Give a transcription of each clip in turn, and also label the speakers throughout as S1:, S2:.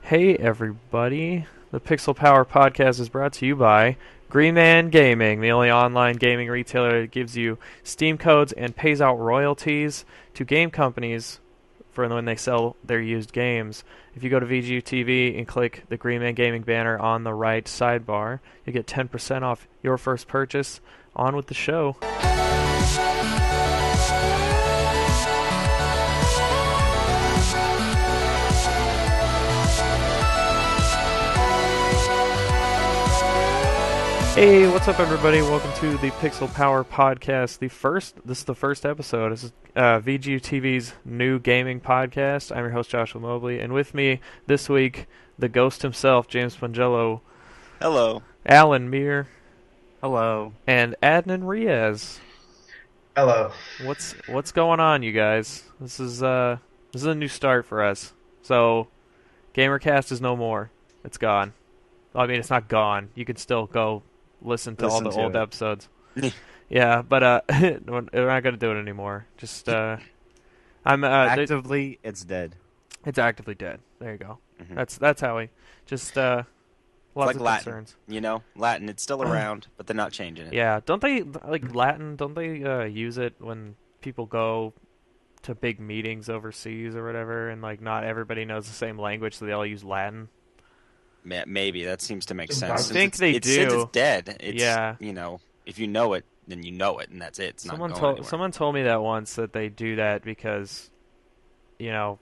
S1: Hey everybody, the Pixel Power Podcast is brought to you by Green Man Gaming, the only online gaming retailer that gives you Steam codes and pays out royalties to game companies for when they sell their used games. If you go to VGU.TV and click the Green Man Gaming banner on the right sidebar, you get 10% off your first purchase. On with the show. Hey, what's up, everybody? Welcome to the Pixel Power Podcast. This is the first episode. This is VGU.TV's new gaming podcast. I'm your host, Joshua Mobley, and with me this week, the ghost himself, James Pangello.
S2: Hello.
S1: Alan Meir.
S3: Hello.
S1: And Adnan Riaz.
S4: Hello.
S1: What's going on, you guys? This is a new start for us. So, GamerCast is no more. It's gone. I mean, it's not gone. You can still go listen to all the old episodes. Yeah, but we're not going to do it anymore. Just
S3: actively, it's dead.
S1: It's actively dead. There you go.
S2: Mm-hmm.
S1: That's how we just lots
S2: like
S1: of
S2: Latin,
S1: concerns.
S2: you know, Latin. It's still around, but they're not changing it.
S1: Yeah, don't they like Latin? Don't they use it when people go to big meetings overseas or whatever, and like not everybody knows the same language, so they all use Latin?
S2: Maybe that seems to make sense.
S1: I think they do.
S2: Since it's dead,
S1: yeah.
S2: You know, if you know it, then you know it, and that's it. It's not going anywhere.
S1: Someone told me that once, that they do that because, you know,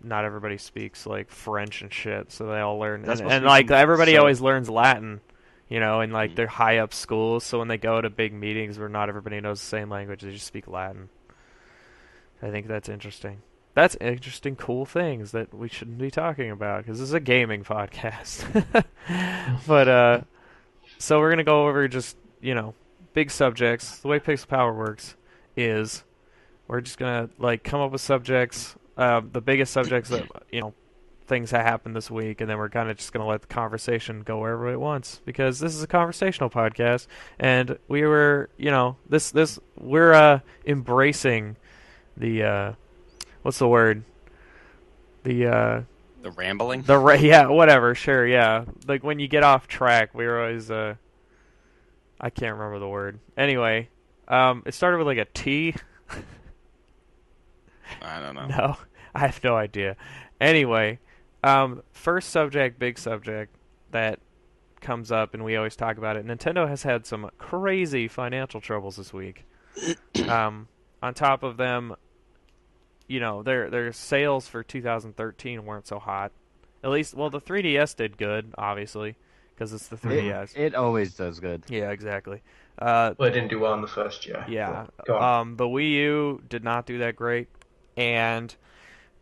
S1: not everybody speaks like French and shit, so they all learn. And like everybody always learns Latin, you know, in like their high up schools. So when they go to big meetings where not everybody knows the same language, they just speak Latin. I think that's interesting. That's interesting, cool things that we shouldn't be talking about because this is a gaming podcast. But so we're gonna go over just, you know, big subjects. The way Pixel Power works is we're just gonna like come up with subjects, the biggest subjects that, you know, things that happened this week, and then we're kind of just gonna let the conversation go wherever it wants because this is a conversational podcast, and we were, you know, we're embracing the what's the word? The
S2: rambling?
S1: Yeah, whatever, sure, yeah. Like when you get off track, we were always I can't remember the word. Anyway, it started with like a T.
S2: I don't know.
S1: No, I have no idea. Anyway, first subject, big subject that comes up, and we always talk about it. Nintendo has had some crazy financial troubles this week. On top of them, you know, their sales for 2013 weren't so hot. At least, well, the 3DS did good, obviously, because it's the 3DS.
S3: It always does good.
S1: Yeah, exactly.
S4: Well, it didn't do well in the first year.
S1: Yeah.
S4: Go on.
S1: The Wii U did not do that great, and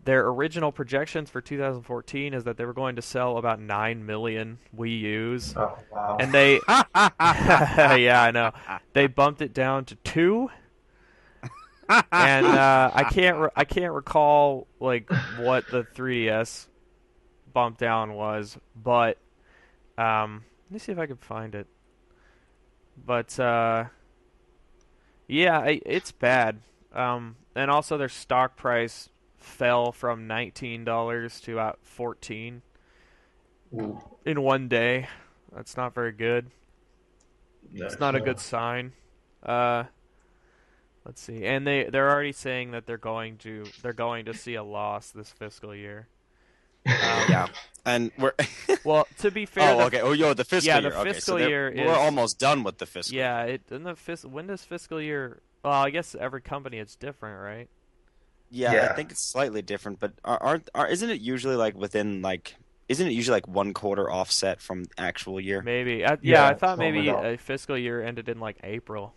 S1: their original projections for 2014 is that they were going to sell about 9 million Wii U's.
S4: Oh, wow.
S1: And they, yeah, I know, they bumped it down to 2. And I can't recall like what the 3DS bump down was, but let me see if I can find it. But yeah, it's bad. And also their stock price fell from $19 to about $14 in one day. That's not very good. It's not a good sign. Let's see, and they're already saying that they're going to see a loss this fiscal year.
S2: Yeah, and we're
S1: well, to be fair.
S2: Oh, okay. Oh, the fiscal year.
S1: Yeah, the fiscal
S2: okay, so
S1: year is.
S2: We're almost done with the fiscal.
S1: Yeah, when does fiscal year? Well, I guess every company it's different, right?
S2: Yeah, I think it's slightly different, but isn't it usually like Isn't it usually like 1 quarter offset from actual year?
S1: Maybe. I thought maybe a fiscal year ended in like April.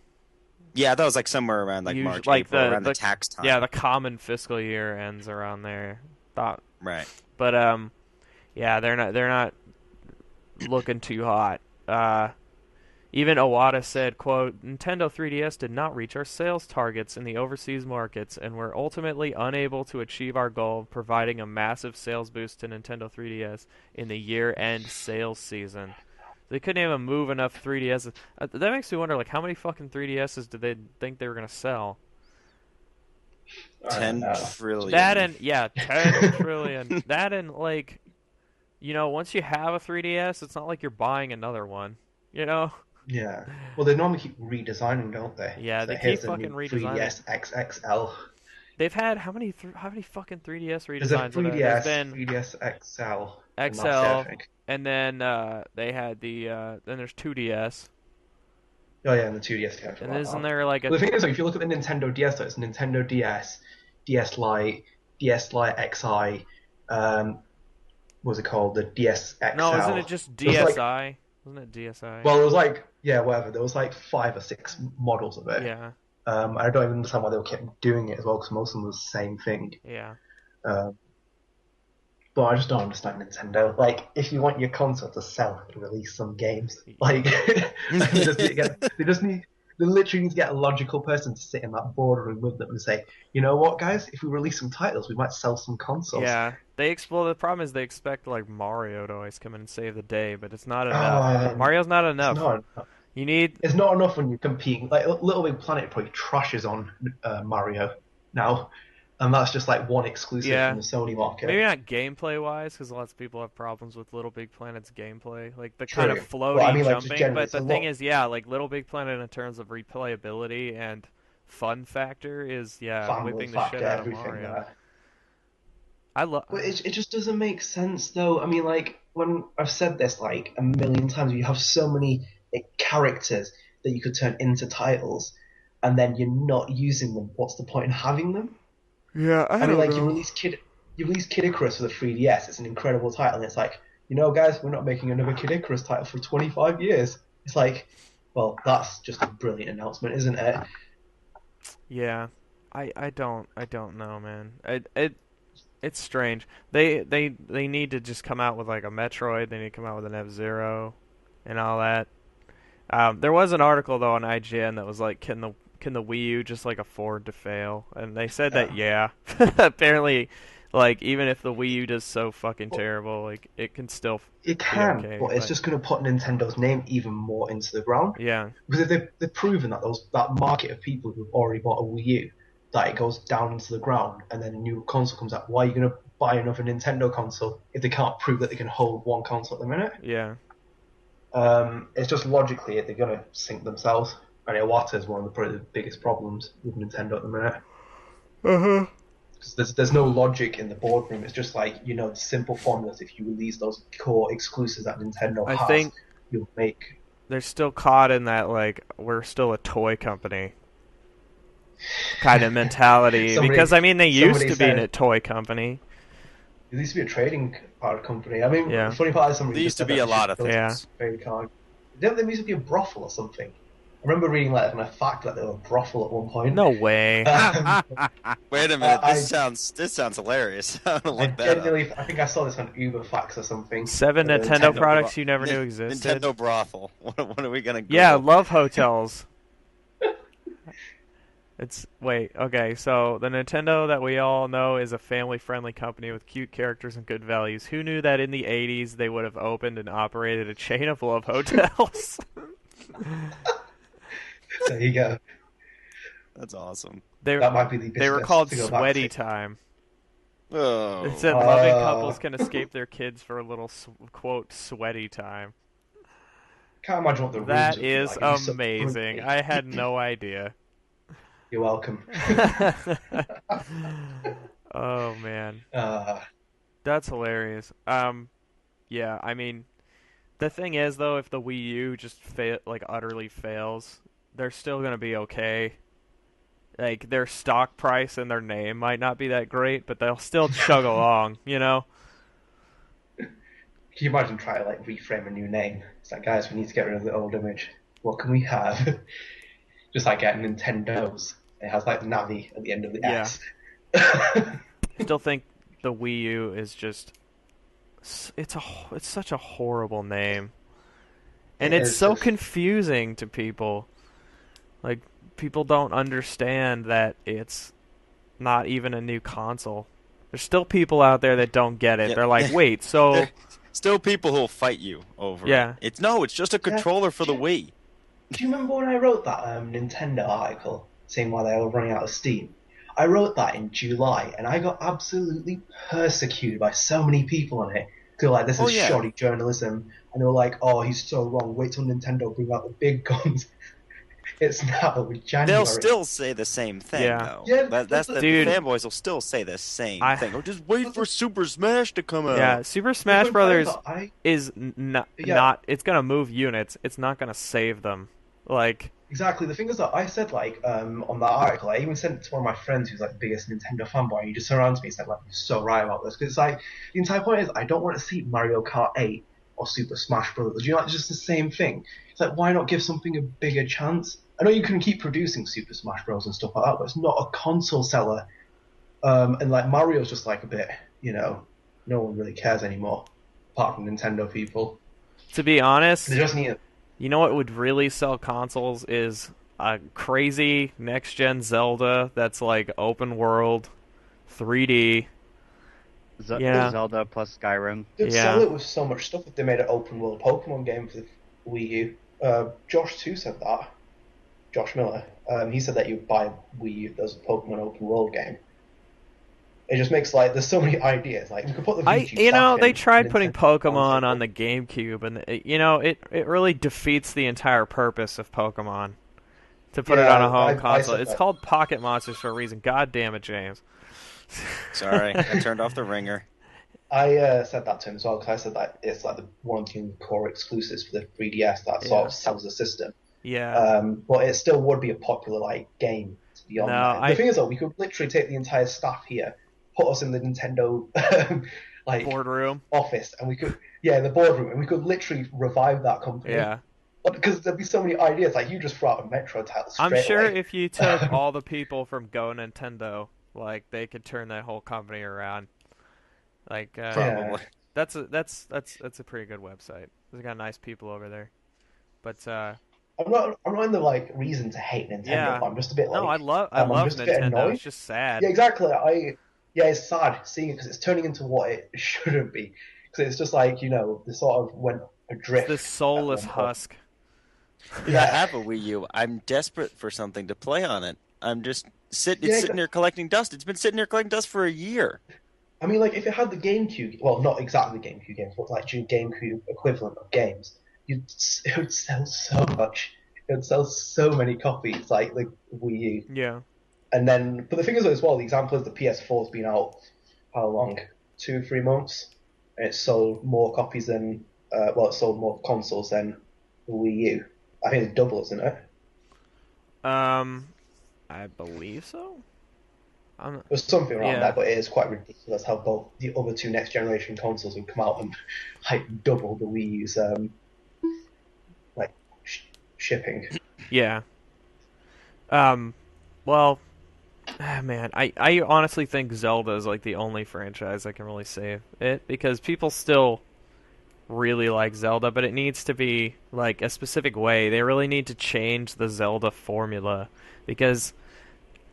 S2: Yeah, that was like somewhere around like March, like April, around the tax time.
S1: Yeah, the common fiscal year ends around there.
S2: Right.
S1: But yeah, they're not looking too hot. Even Iwata said, quote, "Nintendo 3DS did not reach our sales targets in the overseas markets, and we're ultimately unable to achieve our goal of providing a massive sales boost to Nintendo 3DS in the year-end sales season." They couldn't even move enough 3DSs. That makes me wonder, like, how many fucking 3DSs did they think they were gonna sell?
S2: 10 trillion.
S1: That and 10 trillion. That and like once you have a 3DS, it's not like you're buying another one, you know?
S4: Yeah. Well, they normally keep redesigning, don't they?
S1: Yeah,
S4: So
S1: they keep
S4: here's the
S1: fucking
S4: new
S1: redesigning.
S4: 3DS XXL.
S1: They've had how many fucking 3DS
S4: There's a
S1: redesigns are there?
S4: 3DS,
S1: There's been
S4: 3DS XL, and that's it, I
S1: XL,
S4: think.
S1: and then they had then there's 2DS.
S4: Oh yeah, and the 2DS character.
S1: And isn't there like
S4: Well, the thing is, if you look at the Nintendo DS, though, it's Nintendo DS, DS Lite, DS Lite XI, what's it called? The DS XL.
S1: No, isn't it just DSi? Wasn't it DSi?
S4: Well, it was like, yeah, whatever. There was like 5 or 6 models of it.
S1: Yeah.
S4: I don't even understand why they kept doing it as well, because most of them was the same thing.
S1: Yeah.
S4: But I just don't understand Nintendo. Like, if you want your console to sell, release some games. Like, they literally need to get a logical person to sit in that boardroom with them and say, you know what, guys? If we release some titles, we might sell some consoles.
S1: Yeah, the problem is they expect like Mario to always come in and save the day, but it's not enough. Mario's not enough.
S4: It's not enough.
S1: It's
S4: not enough when you're competing. Like Little Big Planet probably trashes on Mario now. And that's just like one exclusive from the Sony market.
S1: Maybe not gameplay-wise, because lots of people have problems with Little Big Planet's gameplay. Like, the kind of floaty jumping. But the thing is, like, Little Big Planet in terms of replayability and fun factor is, whipping the shit out of Mario.
S4: It just doesn't make sense, though. I mean, like, when I've said this, like, a million times, you have so many characters that you could turn into titles, and then you're not using them. What's the point in having them?
S1: Yeah, I mean,
S4: like, you release Kid Icarus for the 3DS. It's an incredible title, and it's like, guys, we're not making another Kid Icarus title for 25 years. It's like, well, that's just a brilliant announcement, isn't it?
S1: Yeah, I don't know, man. It's strange. They need to just come out with like a Metroid. They need to come out with an F-Zero, and all that. There was an article though on IGN that was like, can the Wii U just like afford to fail? And they said that apparently, like, even if the Wii U does so fucking terrible, like, it can still
S4: be okay, but it's just going to put Nintendo's name even more into the ground.
S1: Yeah,
S4: because they've proven that that market of people who've already bought a Wii U, that it goes down into the ground, and then a new console comes out. Why are you going to buy another Nintendo console if they can't prove that they can hold one console at the minute?
S1: Yeah.
S4: It's just logically they're going to sink themselves. And Iwata is one of probably the biggest problems with Nintendo at the minute. Because there's no logic in the boardroom. It's just like, simple formulas. If you release those core exclusives that Nintendo has, I think you'll make...
S1: They're still caught in that, like, we're still a toy company kind of mentality. Because, they used to be a toy company.
S4: It used to be a trading card company. I mean, the funny part is somebody...
S2: There used to be a lot of things.
S4: There used to be a brothel or something. I remember reading like a fact that they were a brothel at one point.
S1: No way.
S2: Wait a minute, this sounds hilarious. I
S4: think I saw this on UberFacts or something.
S1: 7 Nintendo products you never knew existed.
S2: Nintendo brothel. What are we gonna Google?
S1: Yeah, love hotels. Okay, so the Nintendo that we all know is a family-friendly company with cute characters and good values. Who knew that in the 80s they would have opened and operated a chain of love hotels?
S4: There you go.
S2: That's awesome.
S4: That might be the
S1: they were called Sweaty Time.
S2: Oh.
S1: It said loving couples can escape their kids for a little, quote, sweaty time.
S4: Can't imagine what the
S1: That is like. Amazing. So I had no idea.
S4: You're welcome.
S1: Oh, man. That's hilarious. Yeah, the thing is, though, if the Wii U just utterly fails, they're still going to be okay. Like, their stock price and their name might not be that great, but they'll still chug along, Can
S4: you imagine trying to, reframe a new name? It's like, guys, we need to get rid of the old image. What can we have? Just like getting Nintendo's. It has, the Navi at the end of the S.
S1: I still think the Wii U is just... It's such a horrible name. And it's so confusing to people. Like, people don't understand that it's not even a new console. There's still people out there that don't get it. Yeah. They're like, wait, so... There's
S2: still people who'll fight you over it. It's just a controller for the Wii.
S4: Do you remember when I wrote that Nintendo article saying why they were running out of Steam? I wrote that in July, and I got absolutely persecuted by so many people on it. They're like, this is
S2: yeah.
S4: shoddy journalism. And they were like, oh, he's so wrong. Wait till Nintendo bring out the big guns. It's now January.
S2: They'll still say the same thing, though.
S4: Yeah,
S2: that's the
S1: dude,
S2: fanboys will still say the same thing. Or just wait for Super Smash to come out.
S1: Yeah, Super Smash Brothers is not. It's gonna move units. It's not gonna save them. Like
S4: exactly. The thing is that I said on that article, I even sent it to one of my friends who's like the biggest Nintendo fanboy. And he just turned around to me and said, like, "You're so right about this." Because it's like the entire point is I don't want to see Mario Kart 8 or Super Smash Brothers. You know, it's just the same thing. It's like, why not give something a bigger chance? I know you can keep producing Super Smash Bros. And stuff like that, but it's not a console seller. And like Mario's just like a bit, no one really cares anymore, apart from Nintendo people.
S1: To be honest,
S4: they just need it.
S1: You know what would really sell consoles is a crazy next-gen Zelda that's like open world, 3D.
S3: Zelda plus Skyrim.
S4: They'd sell it with so much stuff if they made an open world Pokemon game for the Wii U. Josh too said that. Josh Miller. He said that you buy Wii U if there's a Pokemon open world game. It just makes there's so many ideas. Like you could put the VGU
S1: they tried putting Pokemon on the GameCube, and it really defeats the entire purpose of Pokemon to put it on a home console. It's called Pocket Monsters for a reason. God damn it, James.
S2: Sorry, I turned off the ringer.
S4: I said that to him as well because I said that it's like one of the core exclusives for the 3DS that sort of sells the system.
S1: Yeah.
S4: But it still would be a popular game to be on. The thing is, though, we could literally take the entire staff here, put us in the Nintendo
S1: boardroom
S4: office, and we could in the boardroom, and we could literally revive that company.
S1: Yeah.
S4: Because there'd be so many ideas. Like you just throw out a Metro title.
S1: I'm sure if you took all the people from Go Nintendo, they could turn that whole company around.
S2: Probably.
S1: That's a pretty good website. They got nice people over there. But
S4: I'm not in the reason to hate Nintendo.
S1: Yeah.
S4: I'm just a bit
S1: I love Nintendo. It's just sad.
S4: Yeah, exactly. It's sad seeing it because it's turning into what it shouldn't be. Because it's just they sort of went adrift.
S1: It's this soulless husk.
S2: Yeah, I have a Wii U. I'm desperate for something to play on it. I'm just sitting there collecting dust. It's been sitting there collecting dust for a year.
S4: I mean, if it had the GameCube, well, not exactly the GameCube games, but GameCube equivalent of games, it would sell so much. It would sell so many copies, like the Wii U.
S1: Yeah.
S4: And then, but the thing is as well, the example is the PS4's been out how long? 2-3 months, and it sold more copies than it sold more consoles than the Wii U. I think it's double, isn't it?
S1: I believe so.
S4: There's something around that, but it is quite ridiculous how both the other two next generation consoles have come out and double the Wii U's shipping.
S1: Yeah. Well, man, I honestly think Zelda is the only franchise that can really save it because people still really like Zelda, but it needs to be a specific way. They really need to change the Zelda formula because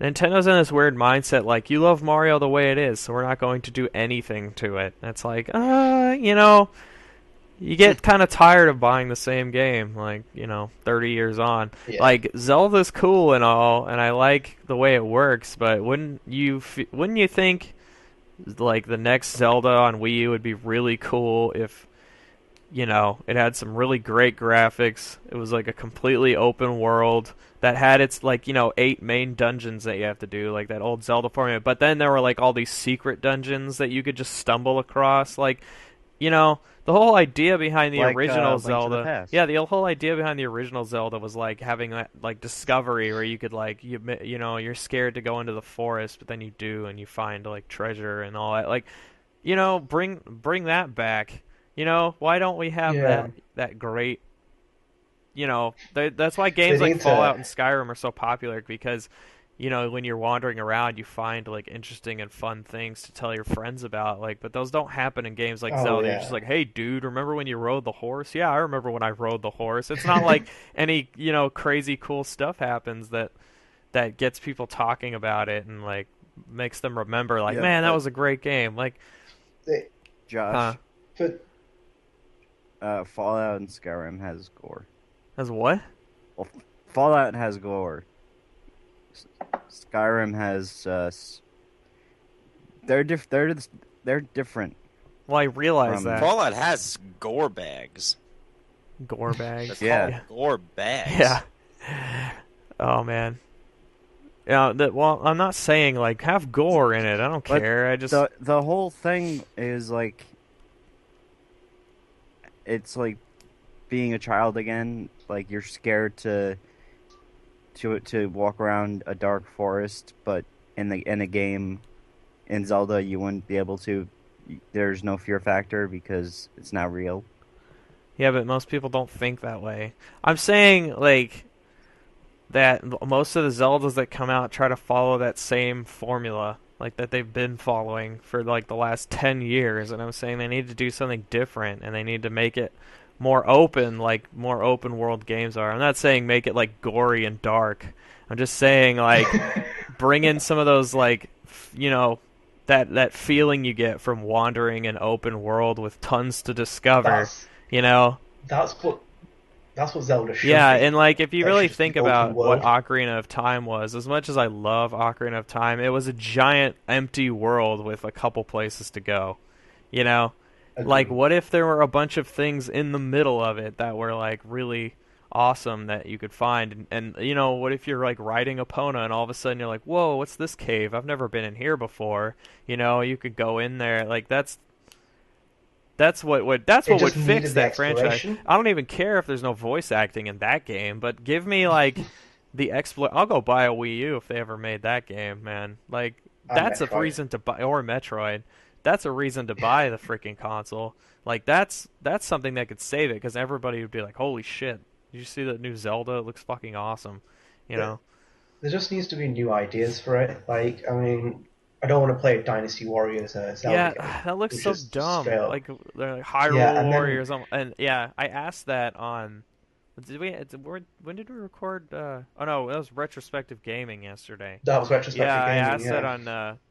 S1: Nintendo's in this weird mindset, you love Mario the way it is, so we're not going to do anything to it. It's you get kind of tired of buying the same game, 30 years on.
S4: Yeah.
S1: Zelda's cool and all, and I like the way it works, but wouldn't you think, the next Zelda on Wii U would be really cool if, it had some really great graphics, it was a completely open world, that had its 8 main dungeons that you have to do, that old Zelda formula. But then there were all these secret dungeons that you could just stumble across. The whole idea behind the original Zelda, the whole idea behind the original Zelda was having that discovery where you could you're scared to go into the forest, but then you do and you find treasure and all that. Bring that back. Why don't we have that great? That's why games like Fallout and Skyrim are so popular because, when you're wandering around, you find interesting and fun things to tell your friends about. But those don't happen in games like Zelda. You're just hey, dude, remember when you rode the horse? Yeah, I remember when I rode the horse. It's not any crazy cool stuff happens that gets people talking about it and makes them remember man, that was a great game.
S3: Josh, Fallout and Skyrim has gore.
S1: As what?
S3: Well, Fallout has gore. Skyrim has they're different.
S1: Well, I realize that.
S2: Fallout has gore bags.
S1: Gore bags?
S3: Yeah.
S2: Gore bags.
S1: Yeah. Oh, man. Yeah, well, I'm not saying, like, have gore in it. I don't care. I just...
S3: The whole thing is, like... It's like being a child again. Like, you're scared to walk around a dark forest, but in a game, in Zelda, you wouldn't be able to. There's no fear factor because it's not real.
S1: Yeah, but most people don't think that way. I'm saying, like... that most of the Zeldas that come out try to follow that same formula, like that they've been following for like the last 10 years, and I'm saying they need to do something different, and they need to make it more open, like more open world games are. I'm not saying make it like gory and dark. I'm just saying like bring in some of those like, you know, that feeling you get from wandering an open world with tons to discover, you know?
S4: That's what Zelda should
S1: Yeah,
S4: be.
S1: and like if you really think about what
S4: world.
S1: Ocarina of Time was, as much as I love Ocarina of Time, it was a giant empty world with a couple places to go. You know?
S4: Agreed.
S1: Like what if there were a bunch of things in the middle of it that were like really awesome that you could find, and you know, what if you're like riding Epona and all of a sudden you're like, "Whoa, what's this cave? I've never been in here before." You know, you could go in there. Like that's what would fix that franchise. I don't even care if there's no voice acting in that game, but give me like the exploit. I'll go buy a Wii U if they ever made that game, man. Like that's a reason to buy, or Metroid. That's a reason to buy the freaking console. Like that's something that could save it, because everybody would be like, "Holy shit! Did you see the new Zelda? It looks fucking awesome." You know.
S4: There just needs to be new ideas for it. Like, I mean, I don't want to play Dynasty Warriors Zelda game.
S1: That looks so dumb. Like they're like Hyrule Warriors, and yeah, I asked that on. When did we record? Oh no, that was retrospective gaming yesterday.
S4: That was retrospective gaming.
S1: I asked that on.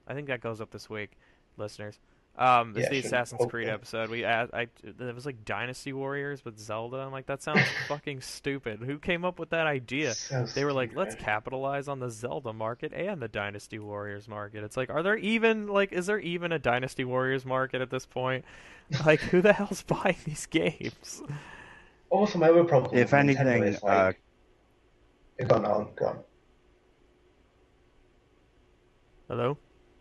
S1: I think that goes up this week, listeners. It's the Assassin's Creed episode. It was like Dynasty Warriors with Zelda. I'm like, that sounds fucking stupid. Who came up with that idea? They were like, let's capitalize on the Zelda market and the Dynasty Warriors market. It's like, is there even a Dynasty Warriors market at this point? Like, who the hell's buying these games?
S4: Also, my other problem.
S3: If anything,
S4: is like, go on.
S1: Hello?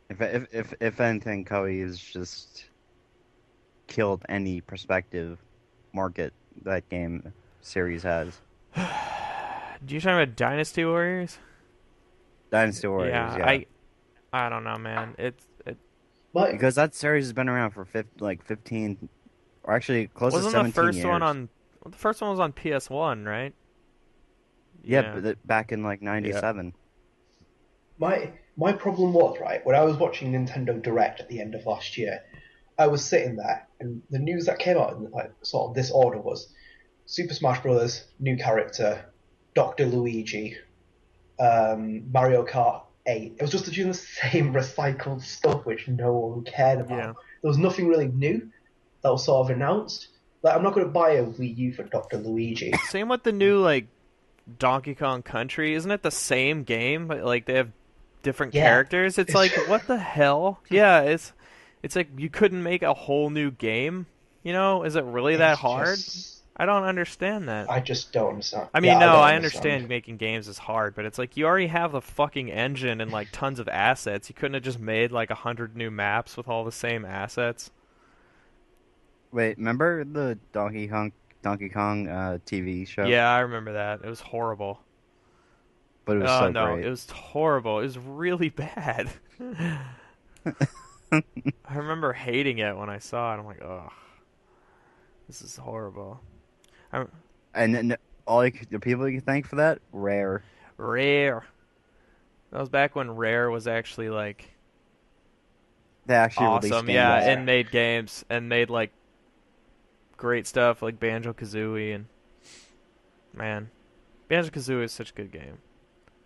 S3: If anything, Koei has just killed any prospective market that game series has.
S1: Do you talking about Dynasty Warriors?
S3: Dynasty Warriors, yeah.
S1: I don't know, man.
S3: Because that series has been around for 15, or actually close to 17 years.
S1: The first one was on PS1, right?
S3: Yeah, but back in like 97.
S4: Yeah. My problem was, right, when I was watching Nintendo Direct at the end of last year, I was sitting there, and the news that came out in like sort of this order was Super Smash Bros. New character, Dr. Luigi, Mario Kart 8. It was just doing the same recycled stuff which no one cared about.
S1: Yeah.
S4: There was nothing really new that was sort of announced. Like, I'm not going to buy a Wii U for Dr. Luigi.
S1: Same with the new like Donkey Kong Country. Isn't it the same game, but like they have different characters? It's like, what the hell? Yeah, it's like you couldn't make a whole new game. You know, is it really that hard? I don't understand that.
S4: I just don't understand.
S1: I mean, I understand making games is hard, but it's like you already have the fucking engine and like tons of assets. You couldn't have just made like 100 new maps with all the same assets.
S3: Wait, remember the Donkey Kong TV show?
S1: Yeah, I remember that. It was horrible.
S3: But it was so great.
S1: It was horrible. It was really bad. I remember hating it when I saw it. I'm like, ugh, this is horrible.
S3: And the people you thank for that? Rare.
S1: That was back when Rare was actually like
S3: they actually
S1: awesome,
S3: released games.
S1: yeah, and made games and made like great stuff like Banjo-Kazooie, and man, Banjo-Kazooie is such a good game.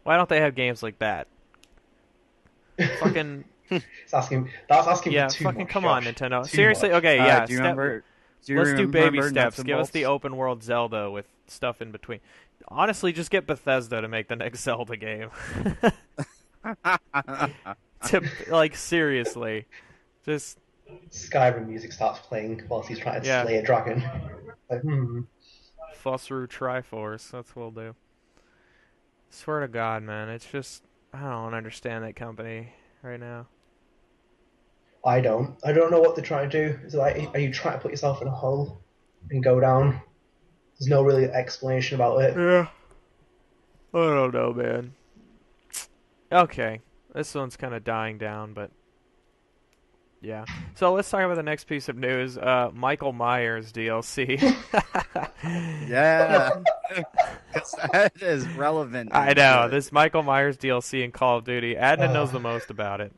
S1: Why don't they have games like that? Fucking.
S4: That's asking for too
S1: fucking
S4: much,
S1: come
S4: Josh.
S1: on, Nintendo.
S4: Too
S1: Seriously,
S4: much.
S1: okay, yeah.
S3: Do you remember?
S1: Let's do baby
S3: remember
S1: steps.
S3: Nuts
S1: Give us
S3: and
S1: the open world Zelda with stuff in between. Honestly, just get Bethesda to make the next Zelda game. Like seriously, just
S4: Skyrim music starts playing whilst he's trying to
S1: Yeah.
S4: slay a dragon. Like,
S1: Fussru Triforce, that's what we'll do. Swear to God, man, it's just, I don't understand that company right now.
S4: I don't know what they're trying to do. Is it like, are you trying to put yourself in a hole and go down? There's no really explanation about it.
S1: Yeah. I don't know, man. Okay, this one's kind of dying down, but yeah. So let's talk about the next piece of news. Michael Myers DLC.
S3: Yeah, because that is relevant.
S1: I know, this Michael Myers DLC in Call of Duty. Adnan knows the most about it.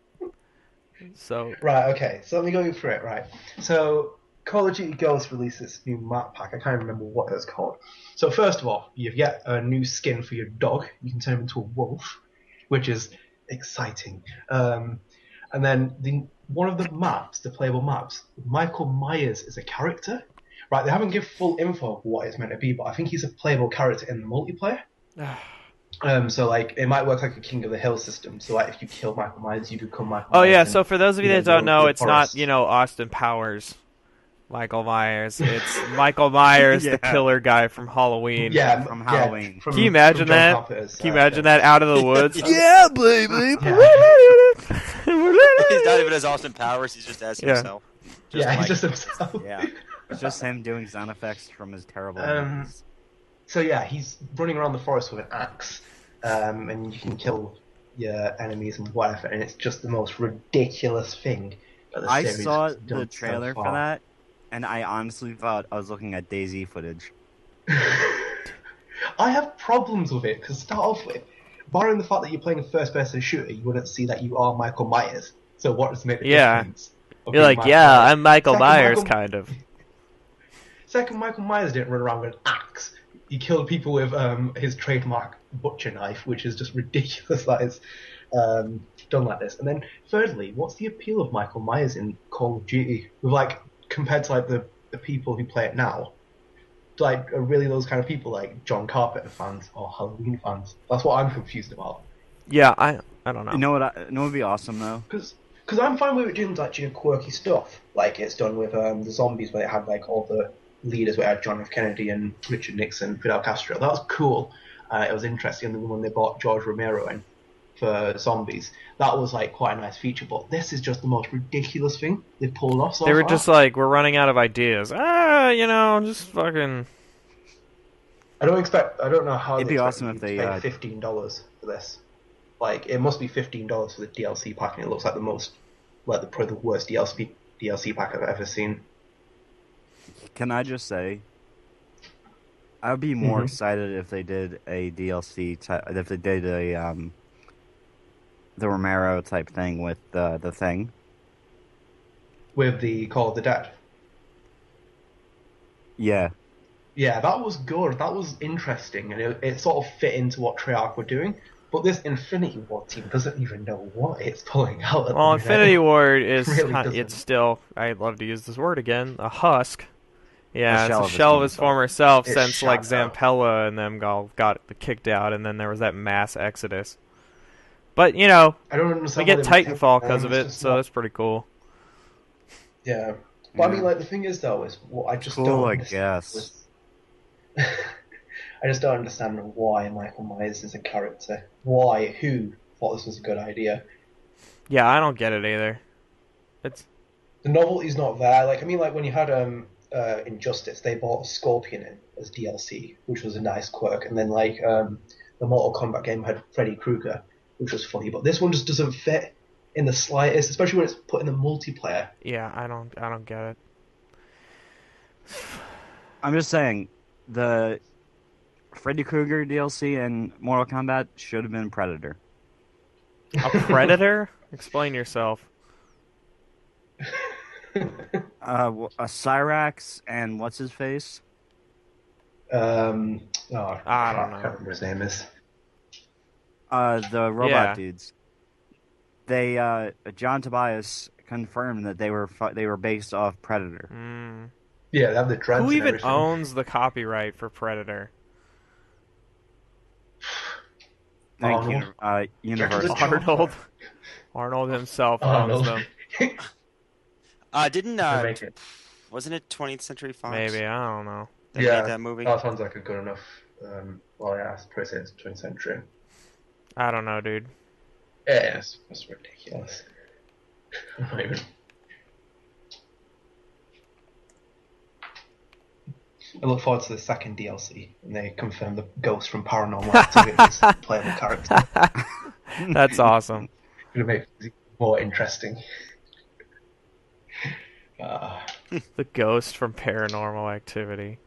S1: So
S4: Right, okay. So let me go through it. Right. So Call of Duty Ghosts released this new map pack. I can't remember what it's called. So first of all, you get a new skin for your dog. You can turn him into a wolf, which is exciting. And then one of the maps, the playable maps, Michael Myers is a character. Right, they haven't given full info of what it's meant to be, but I think he's a playable character in the multiplayer. So like it might work like a King of the Hill system. So like if you kill Michael Myers, you become Michael Myers.
S1: Oh yeah, so for those of you that don't know, it's
S4: forest.
S1: not, Austin Powers Michael Myers. It's Michael Myers, the killer guy from Halloween.
S4: Yeah,
S3: from Halloween.
S1: Can you imagine that? Can you imagine that out of the woods?
S3: Yeah, baby.
S2: He's not even as Austin Powers. He's just as himself.
S4: He's just himself.
S3: Yeah, it's just him doing sound effects from his terrible.
S4: So yeah, he's running around the forest with an axe, and you can kill your enemies and whatever, and it's just the most ridiculous thing. That the
S3: I
S4: series
S3: saw
S4: has done
S3: the trailer
S4: so
S3: for
S4: far.
S3: that, and I honestly thought I was looking at DayZ footage.
S4: I have problems with it because start off with, barring the fact that you're playing a first-person shooter, you wouldn't see that you are Michael Myers. So what does make the difference? of
S1: You're
S4: being
S1: like,
S4: Michael
S1: yeah,
S4: Myers?
S1: I'm Michael
S4: Second,
S1: Myers, kind of.
S4: Second, Michael Myers didn't run around with an axe. He killed people with his trademark butcher knife, which is just ridiculous that it's done like this. And then, thirdly, what's the appeal of Michael Myers in Call of Duty? With like compared to like the people who play it now, like are really those kind of people like John Carpenter fans or Halloween fans? That's what I'm confused about.
S1: Yeah, I don't know.
S3: You know what would be awesome though?
S4: Because I'm fine with it doing actually quirky stuff, like it's done with the zombies, where they had like all the leaders, where they had John F. Kennedy and Richard Nixon, Fidel Castro. That was cool. It was interesting. And then when they brought George Romero in for zombies, that was like quite a nice feature. But this is just the most ridiculous thing they've pulled off so
S1: They were
S4: far.
S1: just like, we're running out of ideas. Just fucking.
S4: I don't know how
S3: It'd
S4: they
S3: be
S4: expect
S3: awesome
S4: you
S3: if
S4: to
S3: they,
S4: pay $15 for this. Like it must be $15 for the DLC pack, and it looks like probably the worst DLC pack I've ever seen.
S3: Can I just say, I would be more excited if they did a DLC if they did a the Romero type thing with the thing.
S4: With the Call of the Dead.
S3: Yeah.
S4: Yeah, that was good. That was interesting, and it sort of fit into what Treyarch were doing. But this Infinity Ward team doesn't even know what it's pulling out. At
S1: Well,
S4: the minute.
S1: Infinity Ward is
S4: Really
S1: it's
S4: doesn't.
S1: still, I'd love to use this word again, a husk. Yeah,
S3: A
S1: it's a shell of his former self
S4: It's
S1: since like
S4: shut up.
S1: Zampella and them got kicked out, and then there was that mass exodus. But you know,
S4: I don't
S1: we
S4: understand.
S1: get
S4: why they
S1: Titanfall
S4: would
S1: because of
S4: it's
S1: it,
S4: just
S1: so
S4: not-
S1: that's pretty cool.
S4: Yeah, but I mean, like the thing is though, is what I just
S3: Cool,
S4: don't
S3: I
S4: understand
S3: guess.
S4: was- I just don't understand why Michael Myers is a character. Why? Who thought this was a good idea?
S1: Yeah, I don't get it either. It's
S4: The novelty's not there. Like I mean, like when you had Injustice, they bought Scorpion in as DLC, which was a nice quirk, and then like the Mortal Kombat game had Freddy Krueger, which was funny. But this one just doesn't fit in the slightest, especially when it's put in the multiplayer.
S1: yeah, I don't get it.
S3: I'm just saying, the Freddy Krueger DLC in Mortal Kombat should have been Predator.
S1: A predator? Explain yourself.
S3: A Cyrax and what's his face?
S4: I
S1: don't know.
S4: I can't remember his name is.
S3: The robot
S1: Yeah.
S3: dudes. They John Tobias confirmed that they were based off Predator.
S1: Mm.
S4: Yeah, they have the dreads.
S1: Who
S4: and
S1: even
S4: everything.
S1: owns the copyright for Predator?
S3: Thank
S4: Arnold.
S3: you, Universal.
S4: Jack of the
S1: Arnold himself owns
S4: Arnold.
S1: them.
S2: Didn't
S4: They make it.
S2: wasn't it 20th Century Fox?
S1: Maybe, I don't know.
S2: That made that movie.
S4: That sounds like a good enough. Well, yeah, I suppose it's 20th century.
S1: I don't know, dude.
S4: Yeah, that's ridiculous. I'm not even. I look forward to the second DLC, and they confirm the ghost from Paranormal Activity's playable character.
S1: That's awesome.
S4: It'll make it more interesting.
S1: The ghost from Paranormal Activity.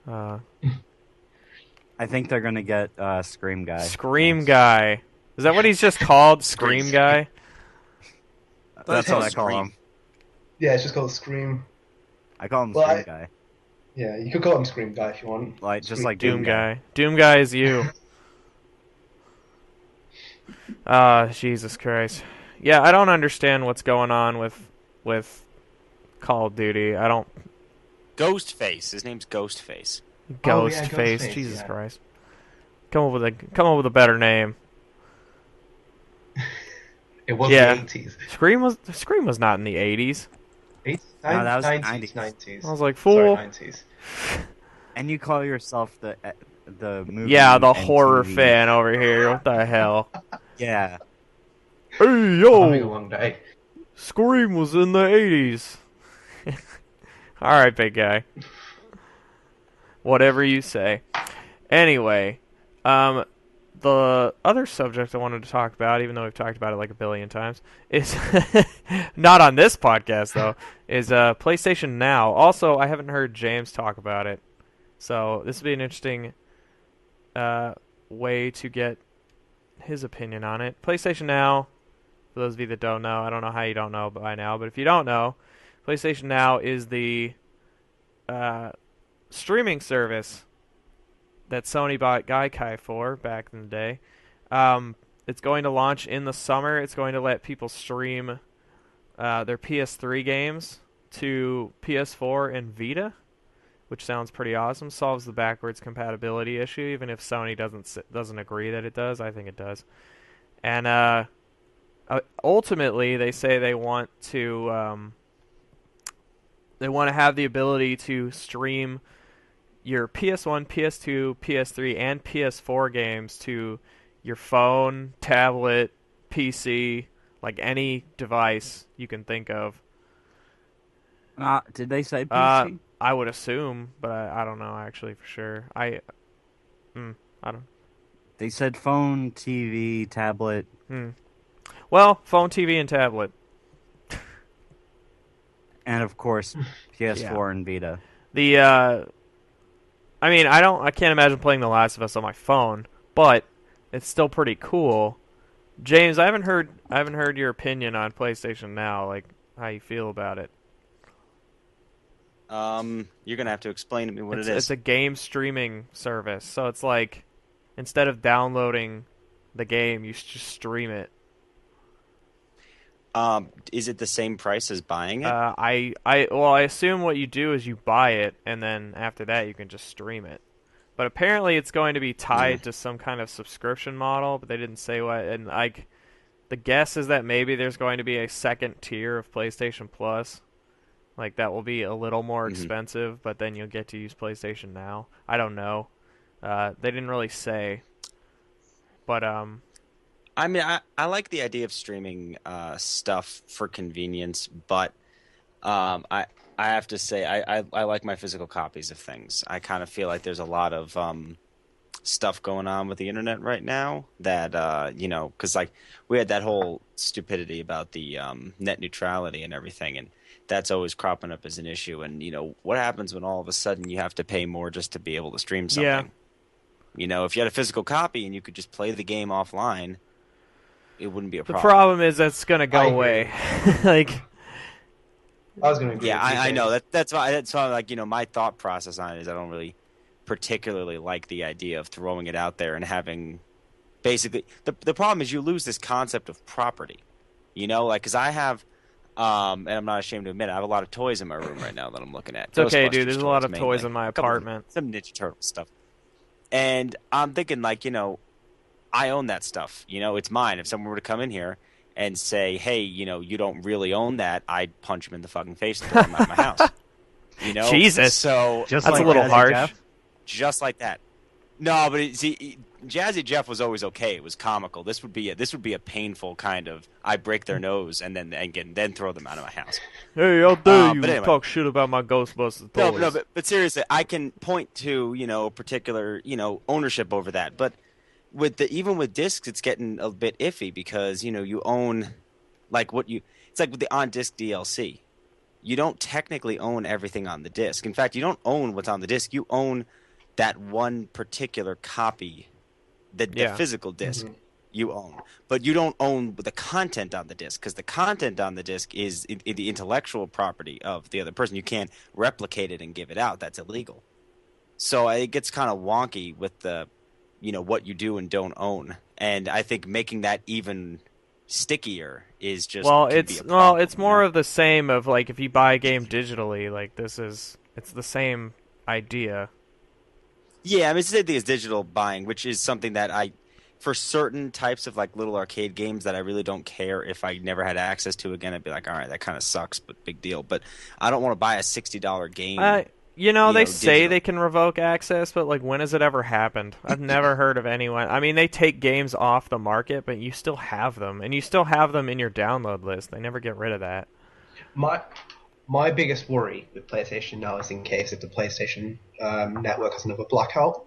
S3: I think they're gonna get Scream Guy.
S1: Scream Guy. Is that what he's just called? Scream Guy?
S3: That's what I call him.
S4: Yeah, it's just called Scream.
S3: I call him Scream Guy.
S4: Yeah, you could call him Scream Guy if you want.
S3: Like just
S4: Scream
S3: like
S1: Doom Guy. Doom Guy is you. Jesus Christ. Yeah, I don't understand what's going on with Call of Duty. I don't.
S2: Ghostface. His name's Ghostface.
S1: Ghostface. Jesus Christ. Come up with a better name.
S4: It was the 80s.
S1: Scream was not in the 80s.
S3: No, that was
S4: 90s.
S1: I was like, fool.
S4: Sorry, 90s.
S3: And you call yourself the movie?
S1: Yeah, the
S3: and
S1: horror
S3: TV.
S1: fan over here. What the hell?
S3: Yeah.
S1: Hey, yo!
S4: Having a long day.
S1: Scream was in the 80s. Alright, big guy. Whatever you say. Anyway, the other subject I wanted to talk about, even though we've talked about it like a billion times, is not on this podcast though, is PlayStation Now. Also, I haven't heard James talk about it, so this would be an interesting way to get his opinion on it. PlayStation Now, for those of you that don't know, I don't know how you don't know by now, but if you don't know, PlayStation Now is the streaming service that Sony bought Gaikai for back in the day. It's going to launch in the summer. It's going to let people stream their PS3 games to PS4 and Vita, which sounds pretty awesome. Solves the backwards compatibility issue, even if Sony doesn't agree that it does. I think it does. And ultimately, they say they want to have the ability to stream your PS1, PS2, PS3, and PS4 games to your phone, tablet, PC, like any device you can think of.
S3: Did they say PC?
S1: I would assume, but I don't know actually for sure. I don't.
S3: They said phone, TV, tablet.
S1: Well, phone, TV, and tablet.
S3: And of course, PS4 and Vita.
S1: I mean, I can't imagine playing The Last of Us on my phone, but it's still pretty cool. James, I haven't heard your opinion on PlayStation Now, like how you feel about it.
S2: You're gonna have to explain to me what it is.
S1: It's a game streaming service, so it's like instead of downloading the game, you just stream it.
S2: Is it the same price as buying it?
S1: I assume what you do is you buy it, and then after that you can just stream it. But apparently it's going to be tied to some kind of subscription model, but they didn't say what. And like, the guess is that maybe there's going to be a second tier of PlayStation Plus, like that will be a little more expensive, but then you'll get to use PlayStation Now. I don't know. They didn't really say, but
S2: I mean, I like the idea of streaming stuff for convenience, but I have to say I like my physical copies of things. I kind of feel like there's a lot of stuff going on with the internet right now that because like we had that whole stupidity about the net neutrality and everything, and that's always cropping up as an issue. And what happens when all of a sudden you have to pay more just to be able to stream something? Yeah. If you had a physical copy and you could just play the game offline, it wouldn't be a problem.
S1: The problem is that's going to go away. Like,
S4: I was going to agree.
S2: Yeah, I know. That's why like, my thought process on it is I don't really particularly like the idea of throwing it out there and having basically the problem is you lose this concept of property. Like, because I have and I'm not ashamed to admit it, I have a lot of toys in my room right now that I'm looking at.
S1: It's okay, dude. There's a lot of toys in my apartment.
S2: Some Ninja Turtle stuff. And I'm thinking, like, I own that stuff. It's mine. If someone were to come in here and say, hey, you don't really own that, I'd punch him in the fucking face and throw him out of my house.
S1: Jesus.
S2: So
S3: Just
S1: that's
S3: like
S1: a little
S3: Jazzy
S1: harsh.
S3: Jeff?
S2: Just like that. No, but Jazzy Jeff was always okay. It was comical. This would be a painful kind of I break their nose and then throw them out of my house.
S1: Hey, how dare you
S2: anyway.
S1: talk shit about my Ghostbusters toys?
S2: No, but seriously, I can point to particular ownership over that. But even with discs, it's getting a bit iffy because you own it's like with the on disc DLC. You don't technically own everything on the disc. In fact, you don't own what's on the disc. You own that one particular copy, the physical disc you own. But you don't own the content on the disc because the content on the disc is the intellectual property of the other person. You can't replicate it and give it out. That's illegal. So it gets kind of wonky with the, what you do and don't own. And I think making that even stickier is just
S1: it's more of the same of like if you buy a game digitally, like it's the same idea.
S2: Yeah, I mean, it's the idea is digital buying, which is something that for certain types of like little arcade games that I really don't care if I never had access to again, I'd be like, all right, that kind of sucks, but big deal. But I don't want to buy a $60 game.
S1: They say they can revoke access, but like when has it ever happened? I've never heard of anyone. I mean, they take games off the market, but you still have them, and you still have them in your download list. They never get rid of that.
S4: My biggest worry with PlayStation now is in case if the PlayStation network has another blackout.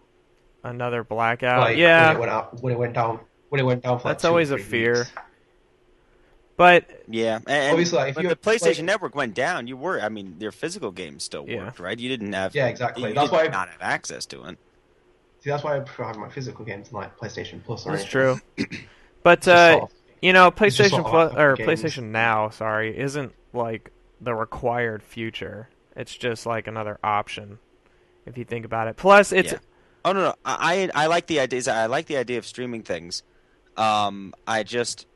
S1: Another blackout,
S4: like,
S1: yeah.
S4: When it went down for
S1: that's
S4: like
S1: always a
S4: 2 or 3
S1: fear.
S4: weeks.
S1: But
S2: yeah, and
S4: obviously, if
S2: the PlayStation Network went down, their physical games still worked, right? You didn't have
S4: exactly.
S2: That's why not have access to it.
S4: See, that's why I prefer having my physical games like PlayStation Plus.
S1: That's true. But PlayStation Plus or PlayStation Now, isn't like the required future. It's just like another option if you think about it. Plus, it's
S2: oh no, I like the ideas. I like the idea of streaming things. I just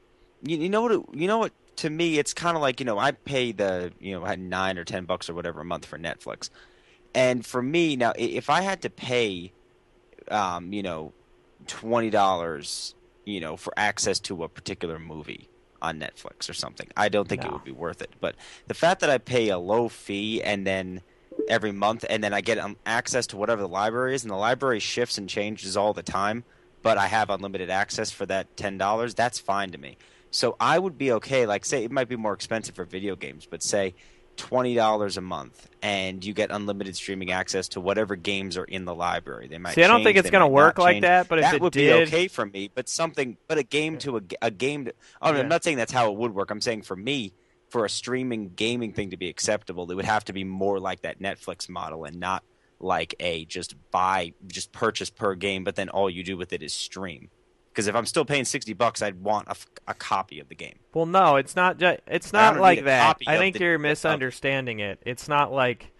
S2: you know what to me it's kind of like I pay the $9 or $10 or whatever a month for Netflix, and for me now if I had to pay $20 for access to a particular movie on Netflix or something, I don't think it would be worth it. But the fact that I pay a low fee and then every month and then I get access to whatever the library is, and the library shifts and changes all the time, but I have unlimited access for that $10, that's fine to me. So I would be okay, like say it might be more expensive for video games, but say $20 a month and you get unlimited streaming access to whatever games are in the library. They might
S1: I don't think it's going to work like that, but if
S2: that
S1: it
S2: would
S1: did...
S2: be okay for me. But a game to a game. I'm not saying that's how it would work. I'm saying for me, for a streaming gaming thing to be acceptable, it would have to be more like that Netflix model and not like a just purchase per game, but then all you do with it is stream. Because if I'm still paying $60, I'd want a copy of the game.
S1: Well, no, it's not. It's not like that. I think you're misunderstanding it. It's not like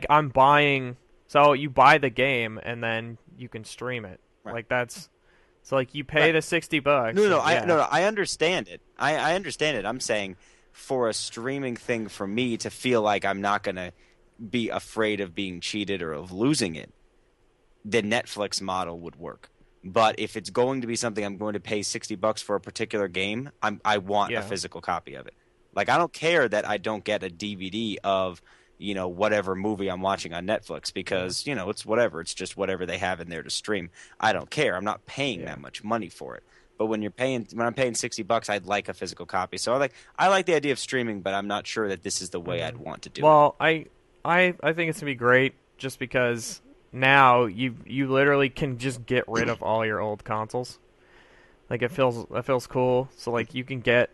S1: I'm buying. So you buy the game and then you can stream it. Right. Like that's. So like you pay the $60.
S2: No, I understand it. I understand it. I'm saying for a streaming thing, for me to feel like I'm not gonna be afraid of being cheated or of losing it, the Netflix model would work. But if it's going to be something I'm going to pay $60 for a particular game, I want a physical copy of it. Like I don't care that I don't get a DVD of whatever movie I'm watching on Netflix because it's whatever. It's just whatever they have in there to stream. I don't care. I'm not paying that much money for it. But when I'm paying $60, I'd like a physical copy. So I like the idea of streaming, but I'm not sure that this is the way I'd want to do it.
S1: Well, I think it's gonna be great just because. Now you literally can just get rid of all your old consoles. Like it feels cool. So like you can get,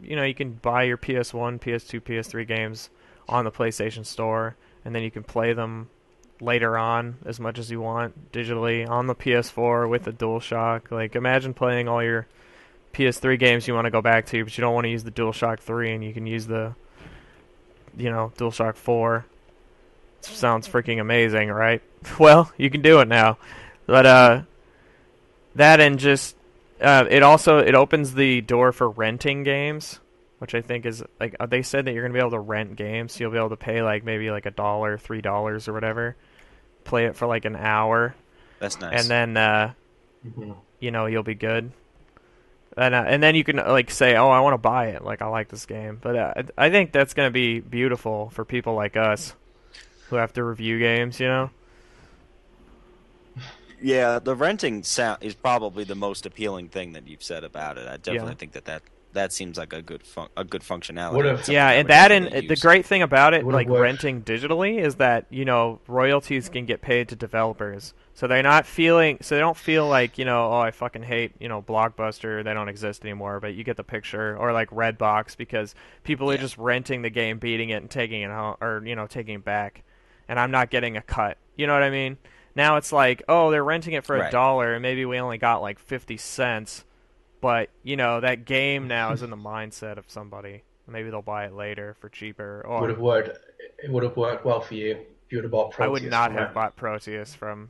S1: you can buy your PS1, PS2, PS3 games on the PlayStation Store, and then you can play them later on as much as you want digitally on the PS4 with the DualShock. Like imagine playing all your PS3 games you want to go back to, but you don't want to use the DualShock 3, and you can use the DualShock 4. Sounds freaking amazing, right? Well, you can do it now. But that and just it opens the door for renting games, which I think is like they said that you're gonna be able to rent games. So you'll be able to pay like maybe like $1, $3 or whatever, play it for like an hour.
S2: That's nice.
S1: And then you'll be good. And then you can like say, oh, I want to buy it. Like I like this game, but I think that's gonna be beautiful for people like us who have to review games. You know.
S2: Yeah, the renting sound is probably the most appealing thing that you've said about it. I definitely think that seems like a good functionality.
S1: Yeah, and the great thing about it, like renting digitally, is that royalties can get paid to developers, so they don't feel like oh, I fucking hate Blockbuster, they don't exist anymore. But you get the picture, or like Redbox, because people are just renting the game, beating it, and taking it home, or taking it back, and I'm not getting a cut. You know what I mean? Now it's like, oh, they're renting it for $1, and maybe we only got like 50 cents. But, that game now is in the mindset of somebody. Maybe they'll buy it later for cheaper. Or
S4: it would have worked well for you if you would have bought Proteus.
S1: I would not have bought Proteus from...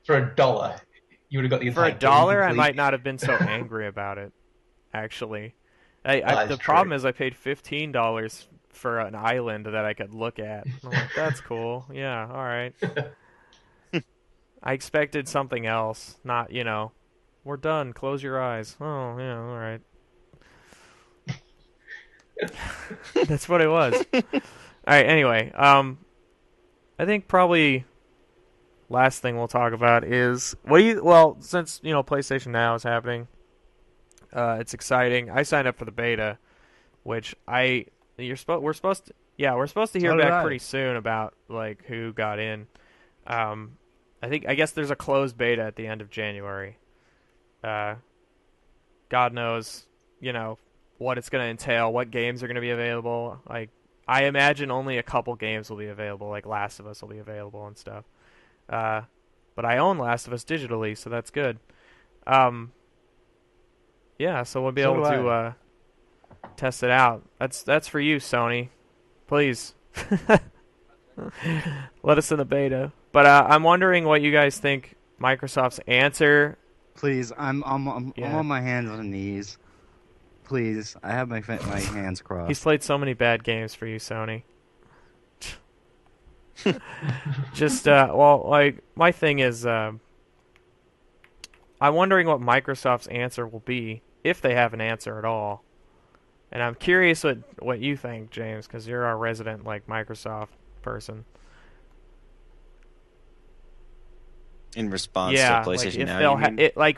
S4: For $1. You would have got the entire
S1: For $1, I might not have been so angry about it, actually. The problem is I paid $15 for an island that I could look at. I'm like, that's cool. Yeah, all right. I expected something else, not, we're done. Close your eyes. Oh, yeah, all right. That's what it was. All right, anyway. I think probably last thing we'll talk about is since, PlayStation Now is happening, it's exciting. I signed up for the beta, which we're supposed to hear back pretty soon about like who got in. I guess there's a closed beta at the end of January. God knows, what it's going to entail, what games are going to be available. Like, I imagine only a couple games will be available, like Last of Us will be available and stuff. But I own Last of Us digitally, so that's good. Yeah, so we'll be able to test it out. That's for you, Sony. Please. Let us in the beta. But I'm wondering what you guys think Microsoft's answer.
S3: Please, I'm on my hands and knees. Please, I have my hands crossed.
S1: He's played so many bad games for you, Sony. Just my thing is, I'm wondering what Microsoft's answer will be, if they have an answer at all. And I'm curious what you think, James, because you're our resident Microsoft person.
S2: In response to PlayStation
S1: Now,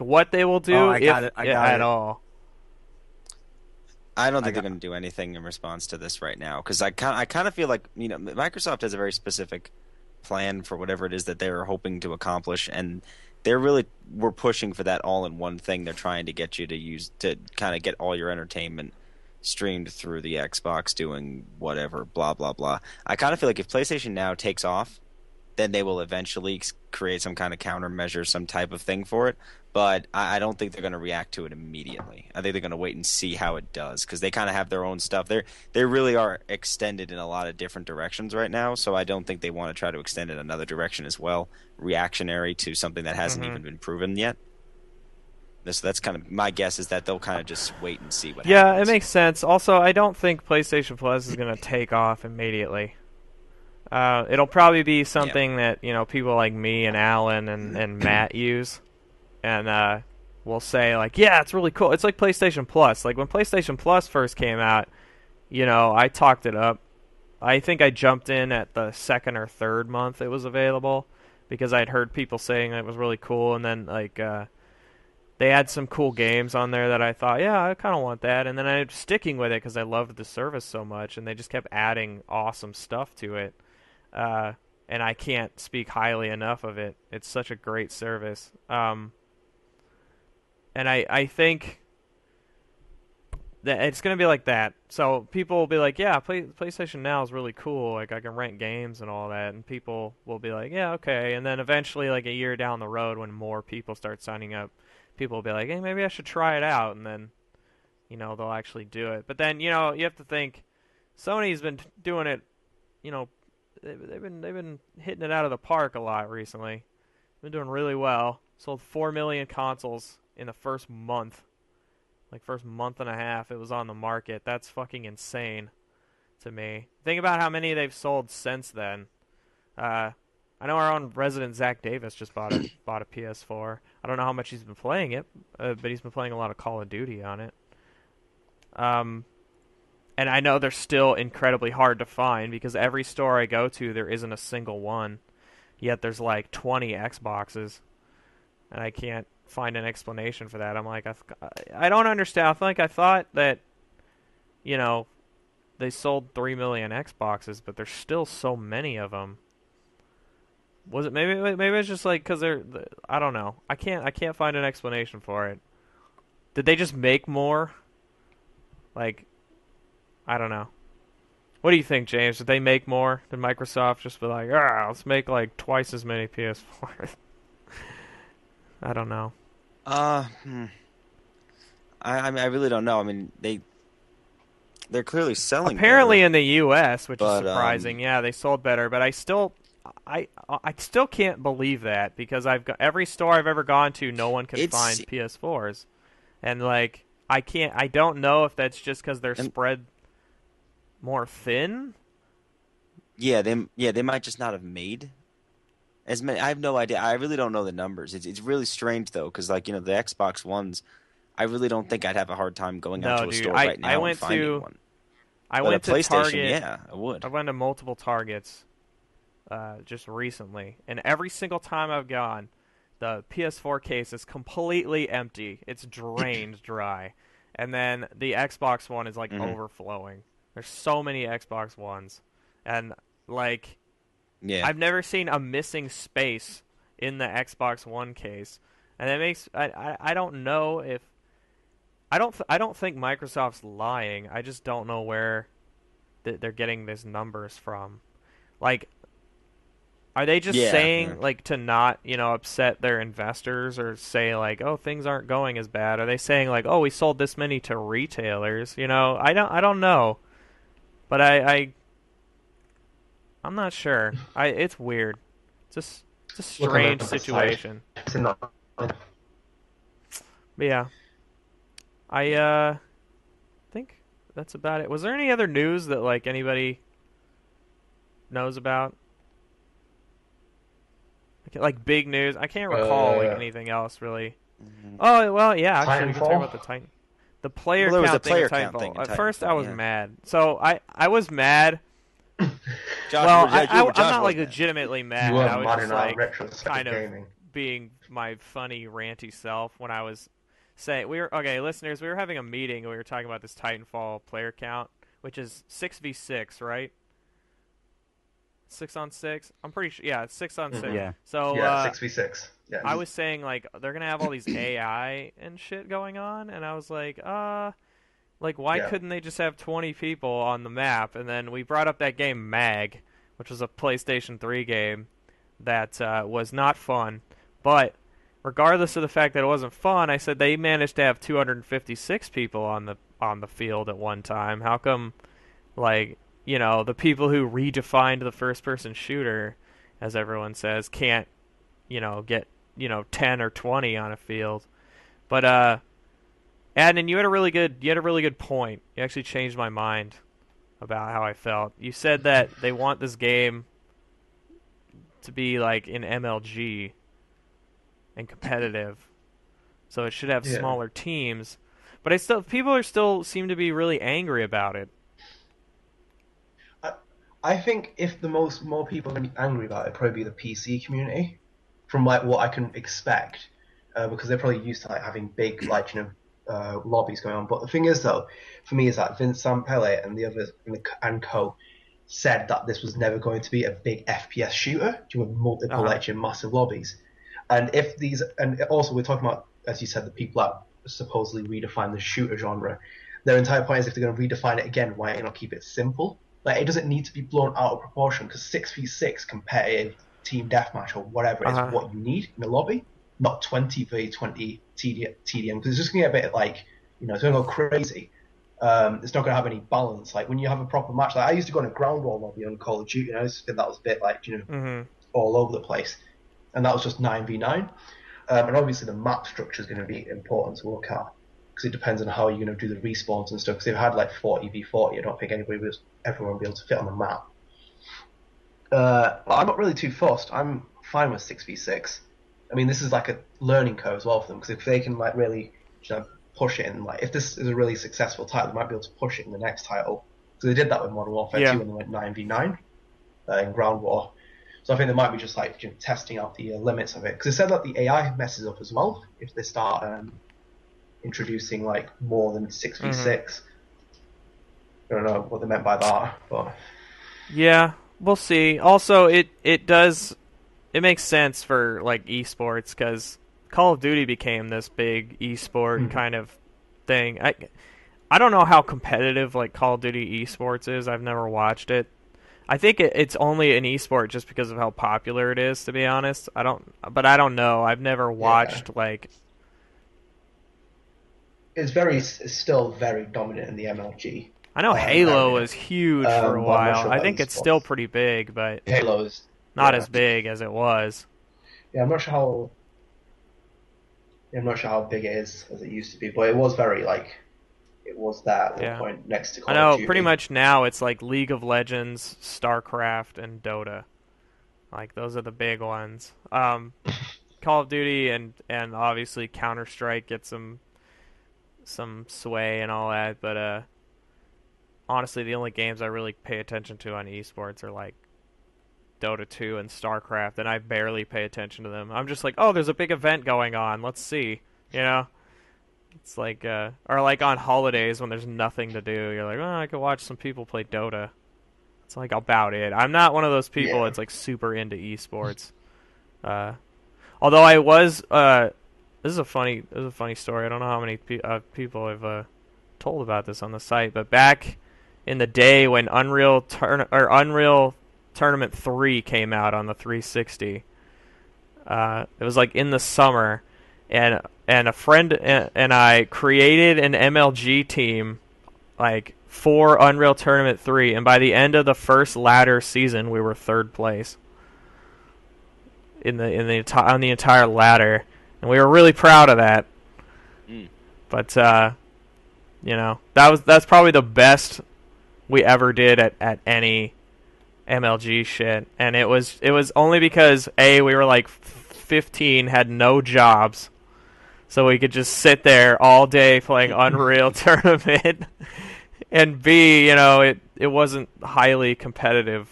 S1: what they will do at all.
S2: I don't think they're going to do anything in response to this right now, because I kind of feel like Microsoft has a very specific plan for whatever it is that they're hoping to accomplish, and we're pushing for that all-in-one thing. They're trying to get you to use to kind of get all your entertainment streamed through the Xbox, doing whatever, blah blah blah. I kind of feel like if PlayStation Now takes off, then they will eventually create some kind of countermeasure, some type of thing for it. But I don't think they're going to react to it immediately. I think they're going to wait and see how it does, because they kind of have their own stuff. They really are extended in a lot of different directions right now, so I don't think they want to try to extend it another direction as well, reactionary to something that hasn't even been proven yet. So that's kind of my guess, is that they'll kind of just wait and see what happens.
S1: Yeah, it makes sense. Also, I don't think PlayStation Plus is going to take off immediately. It'll probably be something that people like me and Alan and Matt use, and we'll say yeah, it's really cool. It's like PlayStation Plus. Like when PlayStation Plus first came out, I talked it up. I think I jumped in at the second or third month it was available, because I'd heard people saying it was really cool, and then they had some cool games on there that I thought, yeah, I kind of want that, and then I was sticking with it because I loved the service so much, and they just kept adding awesome stuff to it. And I can't speak highly enough of it. It's such a great service. And I think that it's going to be like that. So people will be like, yeah, PlayStation Now is really cool. Like, I can rent games and all that. And people will be like, yeah, okay. And then eventually, a year down the road, when more people start signing up, people will be like, hey, maybe I should try it out. And then, they'll actually do it. But then, you have to think, Sony's been doing it, they've been hitting it out of the park a lot recently. Been doing really well. Sold 4 million consoles in the first month. First month and a half it was on the market. That's fucking insane to me. Think about how many they've sold since then. I know our own resident Zach Davis just bought a PS4. I don't know how much he's been playing it, but he's been playing a lot of Call of Duty on it. And I know they're still incredibly hard to find because every store I go to, there isn't a single one. Yet there's like 20 Xboxes, and I can't find an explanation for that. I'm like, I don't understand. I thought that, you know, they sold 3 million Xboxes, but there's still so many of them. Was it maybe it's just like because I don't know. I can't find an explanation for it. Did they just make more? Like, I don't know. What do you think, James? Did they make more? Did Microsoft just be like, let's make like twice as many PS4s? I don't know.
S2: I really don't know. I mean, they're clearly selling.
S1: Apparently
S2: better,
S1: in the U.S., which is surprising. Yeah, they sold better, but I still can't believe that because every store I've ever gone to, no one can find PS4s, and like I don't know if that's just because they're spread more thin.
S2: Yeah, they might just not have made as many. I have no idea. I really don't know the numbers. It's really strange though, because like the Xbox Ones, I really don't think I'd have a hard time going out to a store right now and finding one.
S1: I went to Target.
S2: Yeah, I would.
S1: I went to multiple Targets just recently, and every single time I've gone, the PS4 case is completely empty. It's drained dry, and then the Xbox One is like overflowing. There's so many Xbox Ones, and like, I've never seen a missing space in the Xbox One case, and it makes I don't know if I don't think Microsoft's lying. I just don't know where they're getting these numbers from. Like, are they just saying like to not upset their investors or say like, oh, things aren't going as bad? Are they saying like, oh, we sold this many to retailers? I don't know. But I'm not sure. It's weird. It's a strange situation. But yeah, I think that's about it. Was there any other news that like anybody knows about? Like big news? I can't recall like anything else really. Oh well, yeah. Actually, we can talk about the Titan. The player count thing of Titanfall. At first, I was mad. So I was mad.
S2: Josh,
S1: well, I'm not like legitimately mad. I was just like kind of being my funny, ranty self when I was saying listeners. We were having a meeting and we were talking about this Titanfall player count, which is 6v6, right? 6-on-6. I'm pretty sure. Yeah, it's 6-on-6.
S3: Yeah.
S1: So
S4: 6v6. Yeah.
S1: I was saying like they're gonna have all these AI and shit going on, and I was like, why couldn't they just have 20 people on the map? And then we brought up that game Mag, which was a PlayStation 3 game that was not fun. But regardless of the fact that it wasn't fun, I said they managed to have 256 people on the field at one time. How come, like, the people who redefined the first-person shooter, as everyone says, can't, get 10 or 20 on a field? But Adnan, you had a really good point. You actually changed my mind about how I felt. You said that they want this game to be like in MLG and competitive, so it should have smaller teams. But people still seem to be really angry about it.
S4: I think if the more people are going to be angry about it, it'd probably be the PC community, from like what I can expect, because they're probably used to like having big lobbies going on. But the thing is, though, for me, is that Vince Zampella and the others and co said that this was never going to be a big FPS shooter with multiple massive lobbies. And if these, and also we're talking about, as you said, the people that supposedly redefine the shooter genre. Their entire point is if they're going to redefine it again, why not keep it simple? Like, it doesn't need to be blown out of proportion, because 6v6 competitive team deathmatch or whatever is what you need in a lobby, not 20v20 TDM, because it's just going to get a bit like, it's going to go crazy. It's not going to have any balance. Like, when you have a proper match, like I used to go in a ground war lobby on Call of Duty, and I just think that was a bit like, all over the place. And that was just 9v9. And obviously the map structure is going to be important to look at, because it depends on how you're going to do the respawns and stuff. Because they've had like 40v40, I don't think everyone will be able to fit on the map. But I'm not really too fussed. I'm fine with 6v6. I mean, this is like a learning curve as well for them, because if they can like really push it, and like if this is a really successful title, they might be able to push it in the next title. So they did that with Modern Warfare 2 when they went 9v9 in Ground War. So I think they might be just like testing out the limits of it, because they said that the AI messes up as well if they start introducing like more than 6v6. I don't know what they meant by that, but
S1: yeah, we'll see. Also, it makes sense for like esports, because Call of Duty became this big esport kind of thing. I don't know how competitive like Call of Duty esports is. I've never watched it. I think it's only an esport just because of how popular it is, to be honest. I don't know. I've never watched like.
S4: It's still very dominant in the MLG.
S1: I know Halo was huge for a while. I think it's still pretty big, but
S4: Halo's
S1: not as big as it was.
S4: Yeah, I'm not sure how big it is as it used to be, but it was very like. It was that at one point next to Call of Duty.
S1: Pretty much now it's like League of Legends, StarCraft, and Dota. Like those are the big ones. Call of Duty and obviously Counter-Strike get some sway and all that, but honestly the only games I really pay attention to on esports are like Dota 2 and StarCraft, and I barely pay attention to them. I'm just like, oh, there's a big event going on. Let's see, you know? It's like, or like on holidays when there's nothing to do, you're like, oh, I could watch some people play Dota. It's like about it. I'm not one of those people that's like super into esports. Although I was, this is a funny story. I don't know how many people have told about this on the site, but back in the day when Unreal Tournament 3 came out on the 360, it was like in the summer. And a friend and I created an MLG team, like for Unreal Tournament 3, and by the end of the first ladder season, we were third place on the entire ladder, and we were really proud of that. But that's probably the best we ever did at any MLG shit, and it was only because we were like 15, had no jobs. So we could just sit there all day playing Unreal Tournament, and B, it wasn't highly competitive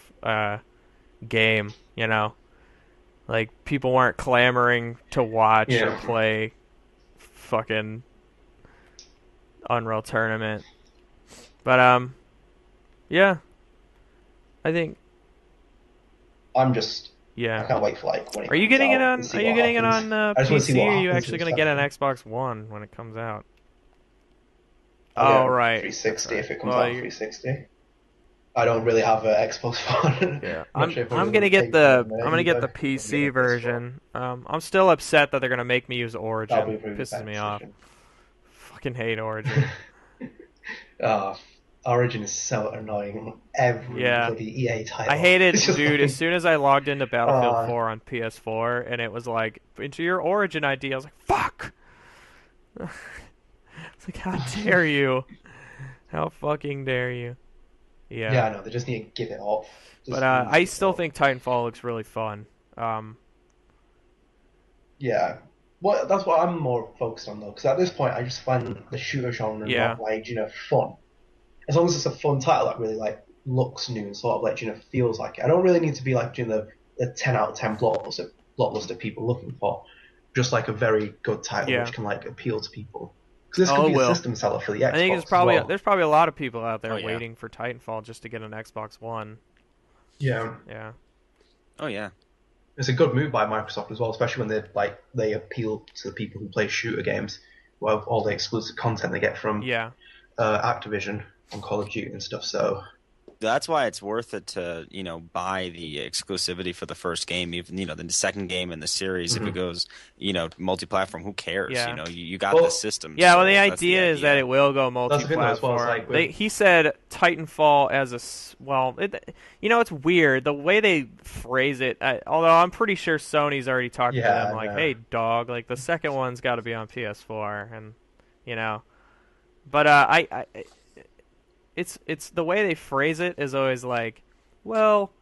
S1: game, like people weren't clamoring to watch or play fucking Unreal Tournament. But I think
S4: I can't wait for like when it
S1: Are you getting it on?
S4: PC?
S1: Or are you actually going to get an Xbox One when it comes out? Right.
S4: 360 if it comes out 360. I don't really have an Xbox One.
S1: Yeah, I'm going to get the PC version. I'm still upset that they're going to make me use Origin. It pisses me off. Fucking hate Origin.
S4: Origin is so annoying. Every bloody EA title.
S1: I hate it, dude. As soon as I logged into Battlefield 4 on PS4, and it was like, enter your Origin ID, I was like, fuck! It's like, how dare you? How fucking dare you?
S4: Yeah, I know. They just need to give it off.
S1: But I still think Titanfall looks really fun.
S4: Yeah. Well, that's what I'm more focused on, though, because at this point, I just find the shooter genre not, like, fun. As long as it's a fun title that really like looks new and sort of like feels like it. I don't really need to be like the 10 out of 10 blockbuster people looking for. Just like a very good title which can like appeal to people. Because this could be a system seller for the Xbox. I think
S1: there's probably a lot of people out there waiting for Titanfall just to get an Xbox One.
S4: Yeah.
S1: Yeah.
S2: Oh yeah.
S4: It's a good move by Microsoft as well, especially when they appeal to the people who play shooter games, well, all the exclusive content they get from Activision on Call of Duty and stuff, so
S2: that's why it's worth it to buy the exclusivity for the first game, even the second game in the series. If it goes multi-platform, who cares? You got the system.
S1: Yeah, well, the idea is that it will go multi-platform. He said Titanfall as it's weird the way they phrase it. Although I'm pretty sure Sony's already talked to them like, hey dog, like the second one's got to be on PS4, and but it's the way they phrase it is always like, well,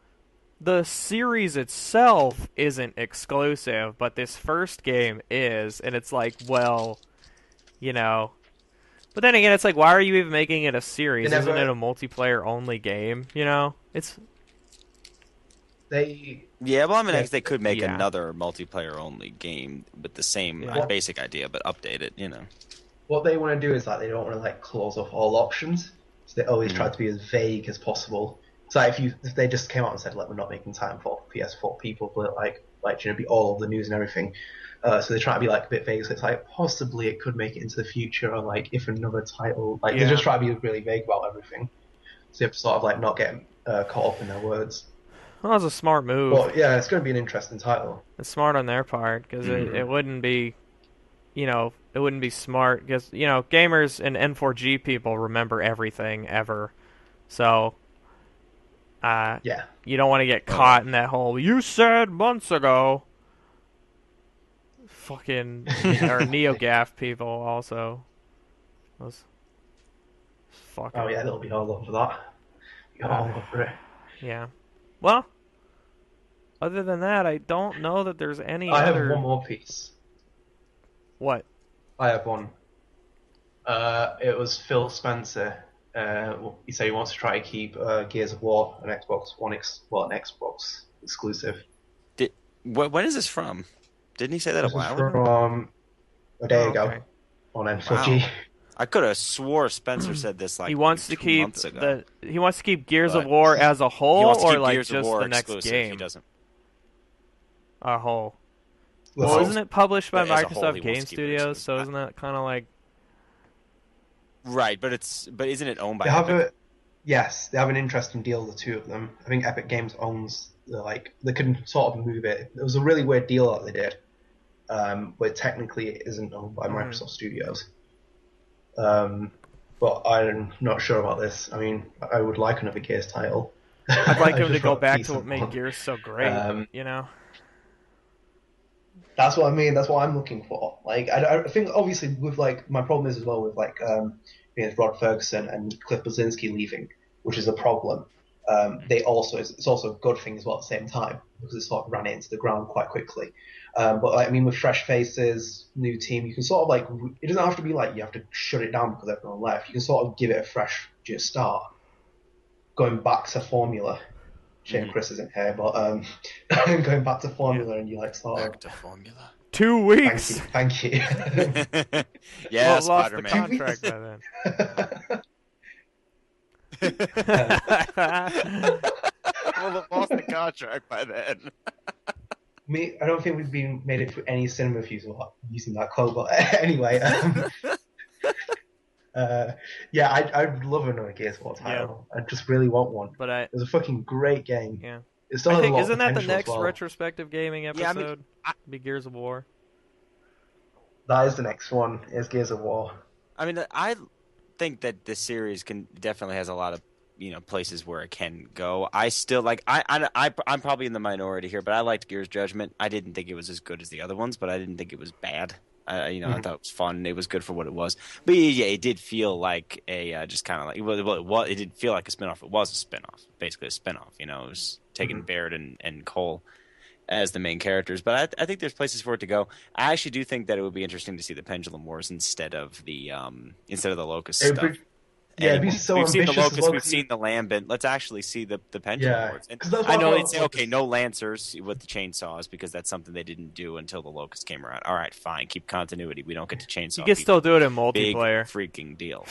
S1: the series itself isn't exclusive, but this first game is, and it's like, well, you know. But then again, it's like, why are you even making it a series? Isn't it a multiplayer only game? You know, it's.
S2: Yeah, well, I mean, I guess they could make another multiplayer only game with the same basic idea, but update it. You know.
S4: What they want to do is like they don't want to like close off all options, so they always try to be as vague as possible. So if they just came out and said like we're not making time for PS4 people, but like be all of the news and everything. So they try to be like a bit vague. So it's like possibly it could make it into the future, or like if another title. Like they just try to be really vague about everything. So you have to sort of like not get caught up in their words.
S1: Well, that was a smart move.
S4: Well, yeah, it's going to be an interesting title.
S1: It's smart on their part because it wouldn't be, it wouldn't be smart because gamers and N4G people remember everything ever, so you don't want to get caught in that whole "you said months ago." Fucking or NeoGAF people also. Those fucking.
S4: Oh yeah, they'll be all over that. All over it.
S1: Yeah. Well, other than that, I don't know that there's any
S4: I
S1: other...
S4: have one more piece.
S1: What?
S4: I have one. It was Phil Spencer. He said he wants to try to keep Gears of War an Xbox One an Xbox exclusive.
S2: When is this from? Didn't he say that a while ago?
S4: From a day ago on N4G.
S2: Wow. I could have swore Spencer said this like
S1: he wants to keep
S2: months ago.
S1: He wants to keep Gears of War as a whole, or like
S2: Gears
S1: just the next
S2: exclusive.
S1: game.
S2: He doesn't.
S1: A whole. Well, isn't it published by Microsoft Game Studios? So isn't that kind of like?
S2: Right, but isn't it owned by Epic?
S4: Yes, they have an interesting deal, the two of them. I think Epic Games owns they can sort of move it. It was a really weird deal that they did, but technically it isn't owned by Microsoft Studios. But I'm not sure about this. I mean, I would like another Gears title.
S1: I'd like him to go back to what made Gears so great.
S4: That's what I mean. That's what I'm looking for. Like, I think obviously with like my problem is as well with like Rod Ferguson and Cliff Bleszinski leaving, which is a problem. It's also a good thing as well at the same time because it sort of ran it into the ground quite quickly. But like, I mean, with fresh faces, new team, you can sort of like it doesn't have to be like you have to shut it down because everyone left. You can sort of give it a fresh start, going back to formula. Shame Chris isn't here, but going back to formula and you like sort of
S2: back to formula.
S1: 2 weeks.
S4: Thank you.
S2: Yeah,
S1: well, lost the
S2: Spider-Man.
S1: contract by then.
S2: Well, have lost the contract by then.
S4: I don't think we've made it through any cinema views using that quote, but anyway. I'd love another Gears of War title. I just really want one.
S1: But
S4: it was a fucking great game.
S1: Yeah.
S4: It still has a lot
S1: isn't
S4: of
S1: that the
S4: potential
S1: next
S4: as well.
S1: retrospective gaming episode? Be Gears of War.
S4: That is the next one. Is Gears of War.
S2: I mean, I think that this series definitely has a lot of places where it can go. I still I'm probably in the minority here, but I liked Gears Judgment. I didn't think it was as good as the other ones, but I didn't think it was bad. I thought it was fun. It was good for what it was. But yeah, it did feel like a just kind of like it did feel like a spinoff. It was a spinoff, basically a spinoff. It was taking Baird and Cole as the main characters. But I think there's places for it to go. I actually do think that it would be interesting to see the Pendulum Wars instead of the Locust stuff.
S4: It'd be so
S2: we've seen the
S4: ambitious.
S2: Locust, we've seen the Lambent. Let's actually see the Pendulum Wars. And I know they'd say, okay, no Lancers with the chainsaws because that's something they didn't do until the Locust came around. All right, fine, keep continuity. We don't get to chainsaw.
S1: You can still do it in multiplayer.
S2: Big freaking deal.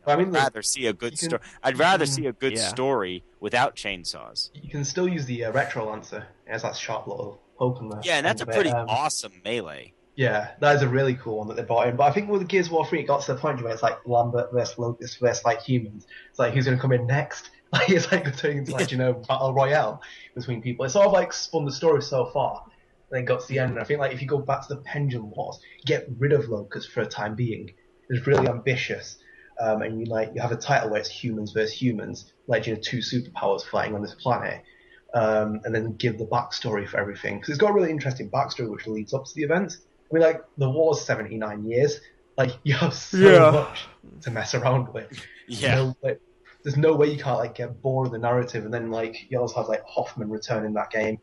S2: I'd rather see a good story. I'd rather see a good story without chainsaws.
S4: You can still use the Retro Lancer. It has that sharp little poke in there.
S2: Yeah, and that's a pretty awesome melee.
S4: Yeah, that is a really cool one that they brought in. But I think with Gears of War 3, it got to the point where it's like Lambert versus Locust versus like humans. It's like who's going to come in next? Like it's like turning into like battle royale between people. It's sort of like spun the story so far, and then got to the end. And I think like if you go back to the Pendulum Wars, get rid of Locust for a time being. It's really ambitious, and you have a title where it's humans versus humans, like two superpowers fighting on this planet. And then give the backstory for everything because it's got a really interesting backstory which leads up to the event. I mean, like, the war's 79 years. Like, you have so much to mess around with.
S2: Yeah.
S4: there's no way you can't like get bored of the narrative, and then like you also have like Hoffman return in that game,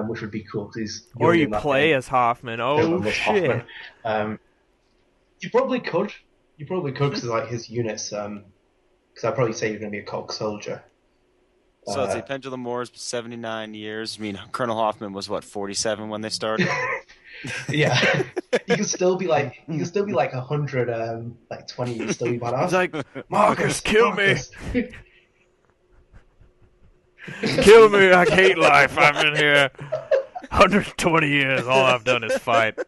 S4: which would be cool because he's
S1: or
S4: young
S1: you
S4: in that
S1: play
S4: game.
S1: as Hoffman. Oh
S4: Everyone loves
S1: shit!
S4: Hoffman. You probably could. You probably could because like his units. Because I'd probably say you're going to be a cog soldier.
S2: So let's see, Pendulum Wars 79 years. I mean, Colonel Hoffman was what 47 when they started.
S4: Yeah, you can still be like 100, like 20. You can still be badass.
S1: He's like, Marcus, kill
S4: Marcus.
S1: me, kill me! I hate life. I've been here 120 years. All I've done is fight.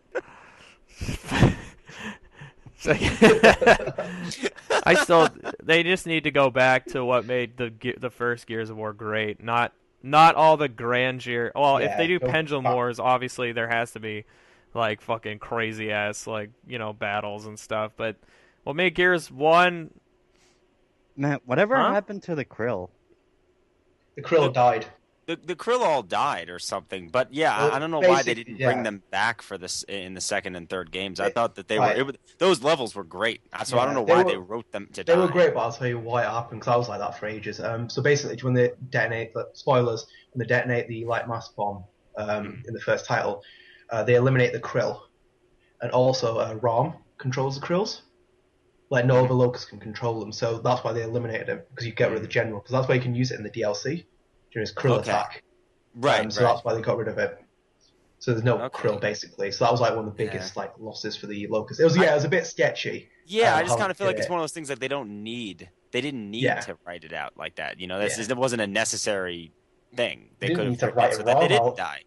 S1: They just need to go back to what made the first Gears of War great. Not all the grandeur. Well,
S4: Yeah,
S1: if they do
S4: go
S1: Pendulum
S4: back.
S1: Wars, obviously there has to be like fucking crazy ass like battles and stuff. But what made Gears 1?
S3: Man, whatever
S1: Huh?
S3: happened to the Krill?
S4: The Krill died.
S2: The Krill all died or something, but yeah,
S4: Well,
S2: I don't know why they
S4: basically,
S2: didn't bring
S4: yeah.
S2: them back for this in the second and third games. I
S4: It-
S2: thought that
S4: right.
S2: those levels were great, so I
S4: Yeah,
S2: don't know
S4: they
S2: why
S4: were-
S2: they wrote them to
S4: They
S2: die.
S4: were great, but I'll tell you why it happened because I was like that for ages. So basically, when they detonate, spoilers, when they detonate the light mass bomb in the first title, they eliminate the Krill, and also Rom controls the Krills. Like no other locus can control them, so that's why they eliminated him because you get rid of the general because that's why you can use it in the DLC during his Krill
S2: Okay.
S4: attack.
S2: Right,
S4: So
S2: right.
S4: that's why they got rid of it. So there's no
S2: Okay.
S4: Krill basically. So that was like one of the biggest like losses for the locust. It was a bit sketchy.
S2: Yeah, I just
S4: how
S2: kind of feel
S4: they
S2: like
S4: did
S2: it's
S4: it.
S2: one of those things like they didn't need
S4: Yeah.
S2: to write it out like that.
S4: Yeah.
S2: It wasn't a necessary thing. They
S4: Didn't
S2: could
S4: need
S2: have
S4: to
S2: written
S4: write
S2: it so
S4: it
S2: that they
S4: wrong
S2: didn't
S4: out.
S2: die.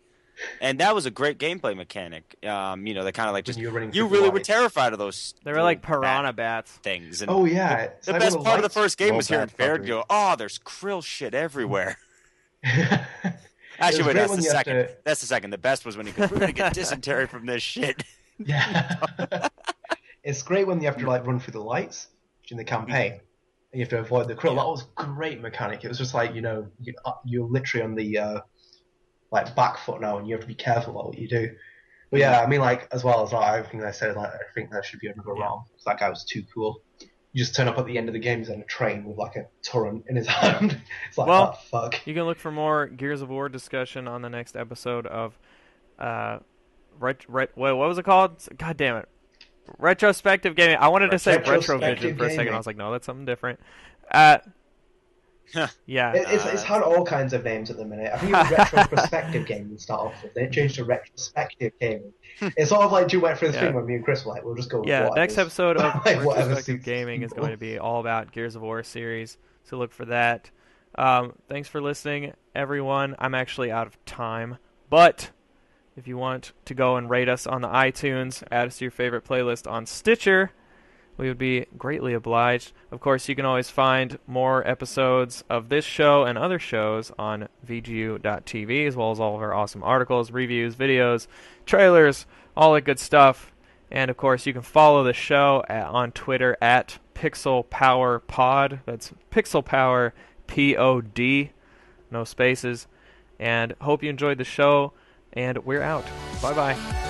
S2: And that was a great gameplay mechanic. They kind of like
S4: When
S2: just
S4: you were running
S2: you
S4: through the
S2: really were
S4: lights.
S2: terrified of those.
S1: They were like
S2: little
S1: piranha bats.
S2: things. And
S4: Oh yeah, it's
S2: the
S4: like
S2: best
S4: when
S2: part of the
S4: lights-
S2: first game
S3: Little
S2: was hearing
S3: bad
S2: Baird
S3: fuckers.
S2: go, "Oh, there's krill shit everywhere."
S4: It was
S2: Actually, wait,
S4: great
S2: that's
S4: when
S2: the
S4: you have
S2: second.
S4: to-
S2: That's the second. The best was when he goes, "We're gonna get dysentery from this shit."
S4: Yeah. It's great when you have to like run through the lights in the campaign, and you have to avoid the krill.
S2: Yeah.
S4: That was a great mechanic. It was just like you're literally on the like back foot now, and you have to be careful about what you do. But yeah, I mean, like as well as like, everything I said, like I think there should be another ROM. That guy was too cool. You just turn up at the end of the game, he's on a train with like a torrent in his hand. It's like,
S1: Well,
S4: oh, fuck.
S1: You can look for more Gears of War discussion on the next episode of what was it called? God damn it. Retrospective gaming. I wanted to say
S4: Retrospective
S1: Retrovision for a second.
S4: gaming.
S1: I was like, no, that's something different. Yeah.
S4: It's had all kinds of names at the minute. I think it was retrospective gaming to start off with. Then it changed to retrospective gaming. It's sort of like you went through this thing when me and Chris were like, we'll just go with
S1: Yeah,
S4: whatever's-
S1: next episode of
S4: like, whatever
S1: Retrospective
S4: suits
S1: Gaming is
S4: people.
S1: going to be all about Gears of War series, so look for that. Thanks for listening, everyone. I'm actually out of time, but if you want to go and rate us on the iTunes, add us to your favorite playlist on Stitcher, we would be greatly obliged. Of course, you can always find more episodes of this show and other shows on VGU.TV, as well as all of our awesome articles, reviews, videos, trailers, all that good stuff. And, of course, you can follow the show on Twitter at PixelPowerPod. That's PixelPowerPod, no spaces. And hope you enjoyed the show, and we're out. Bye-bye.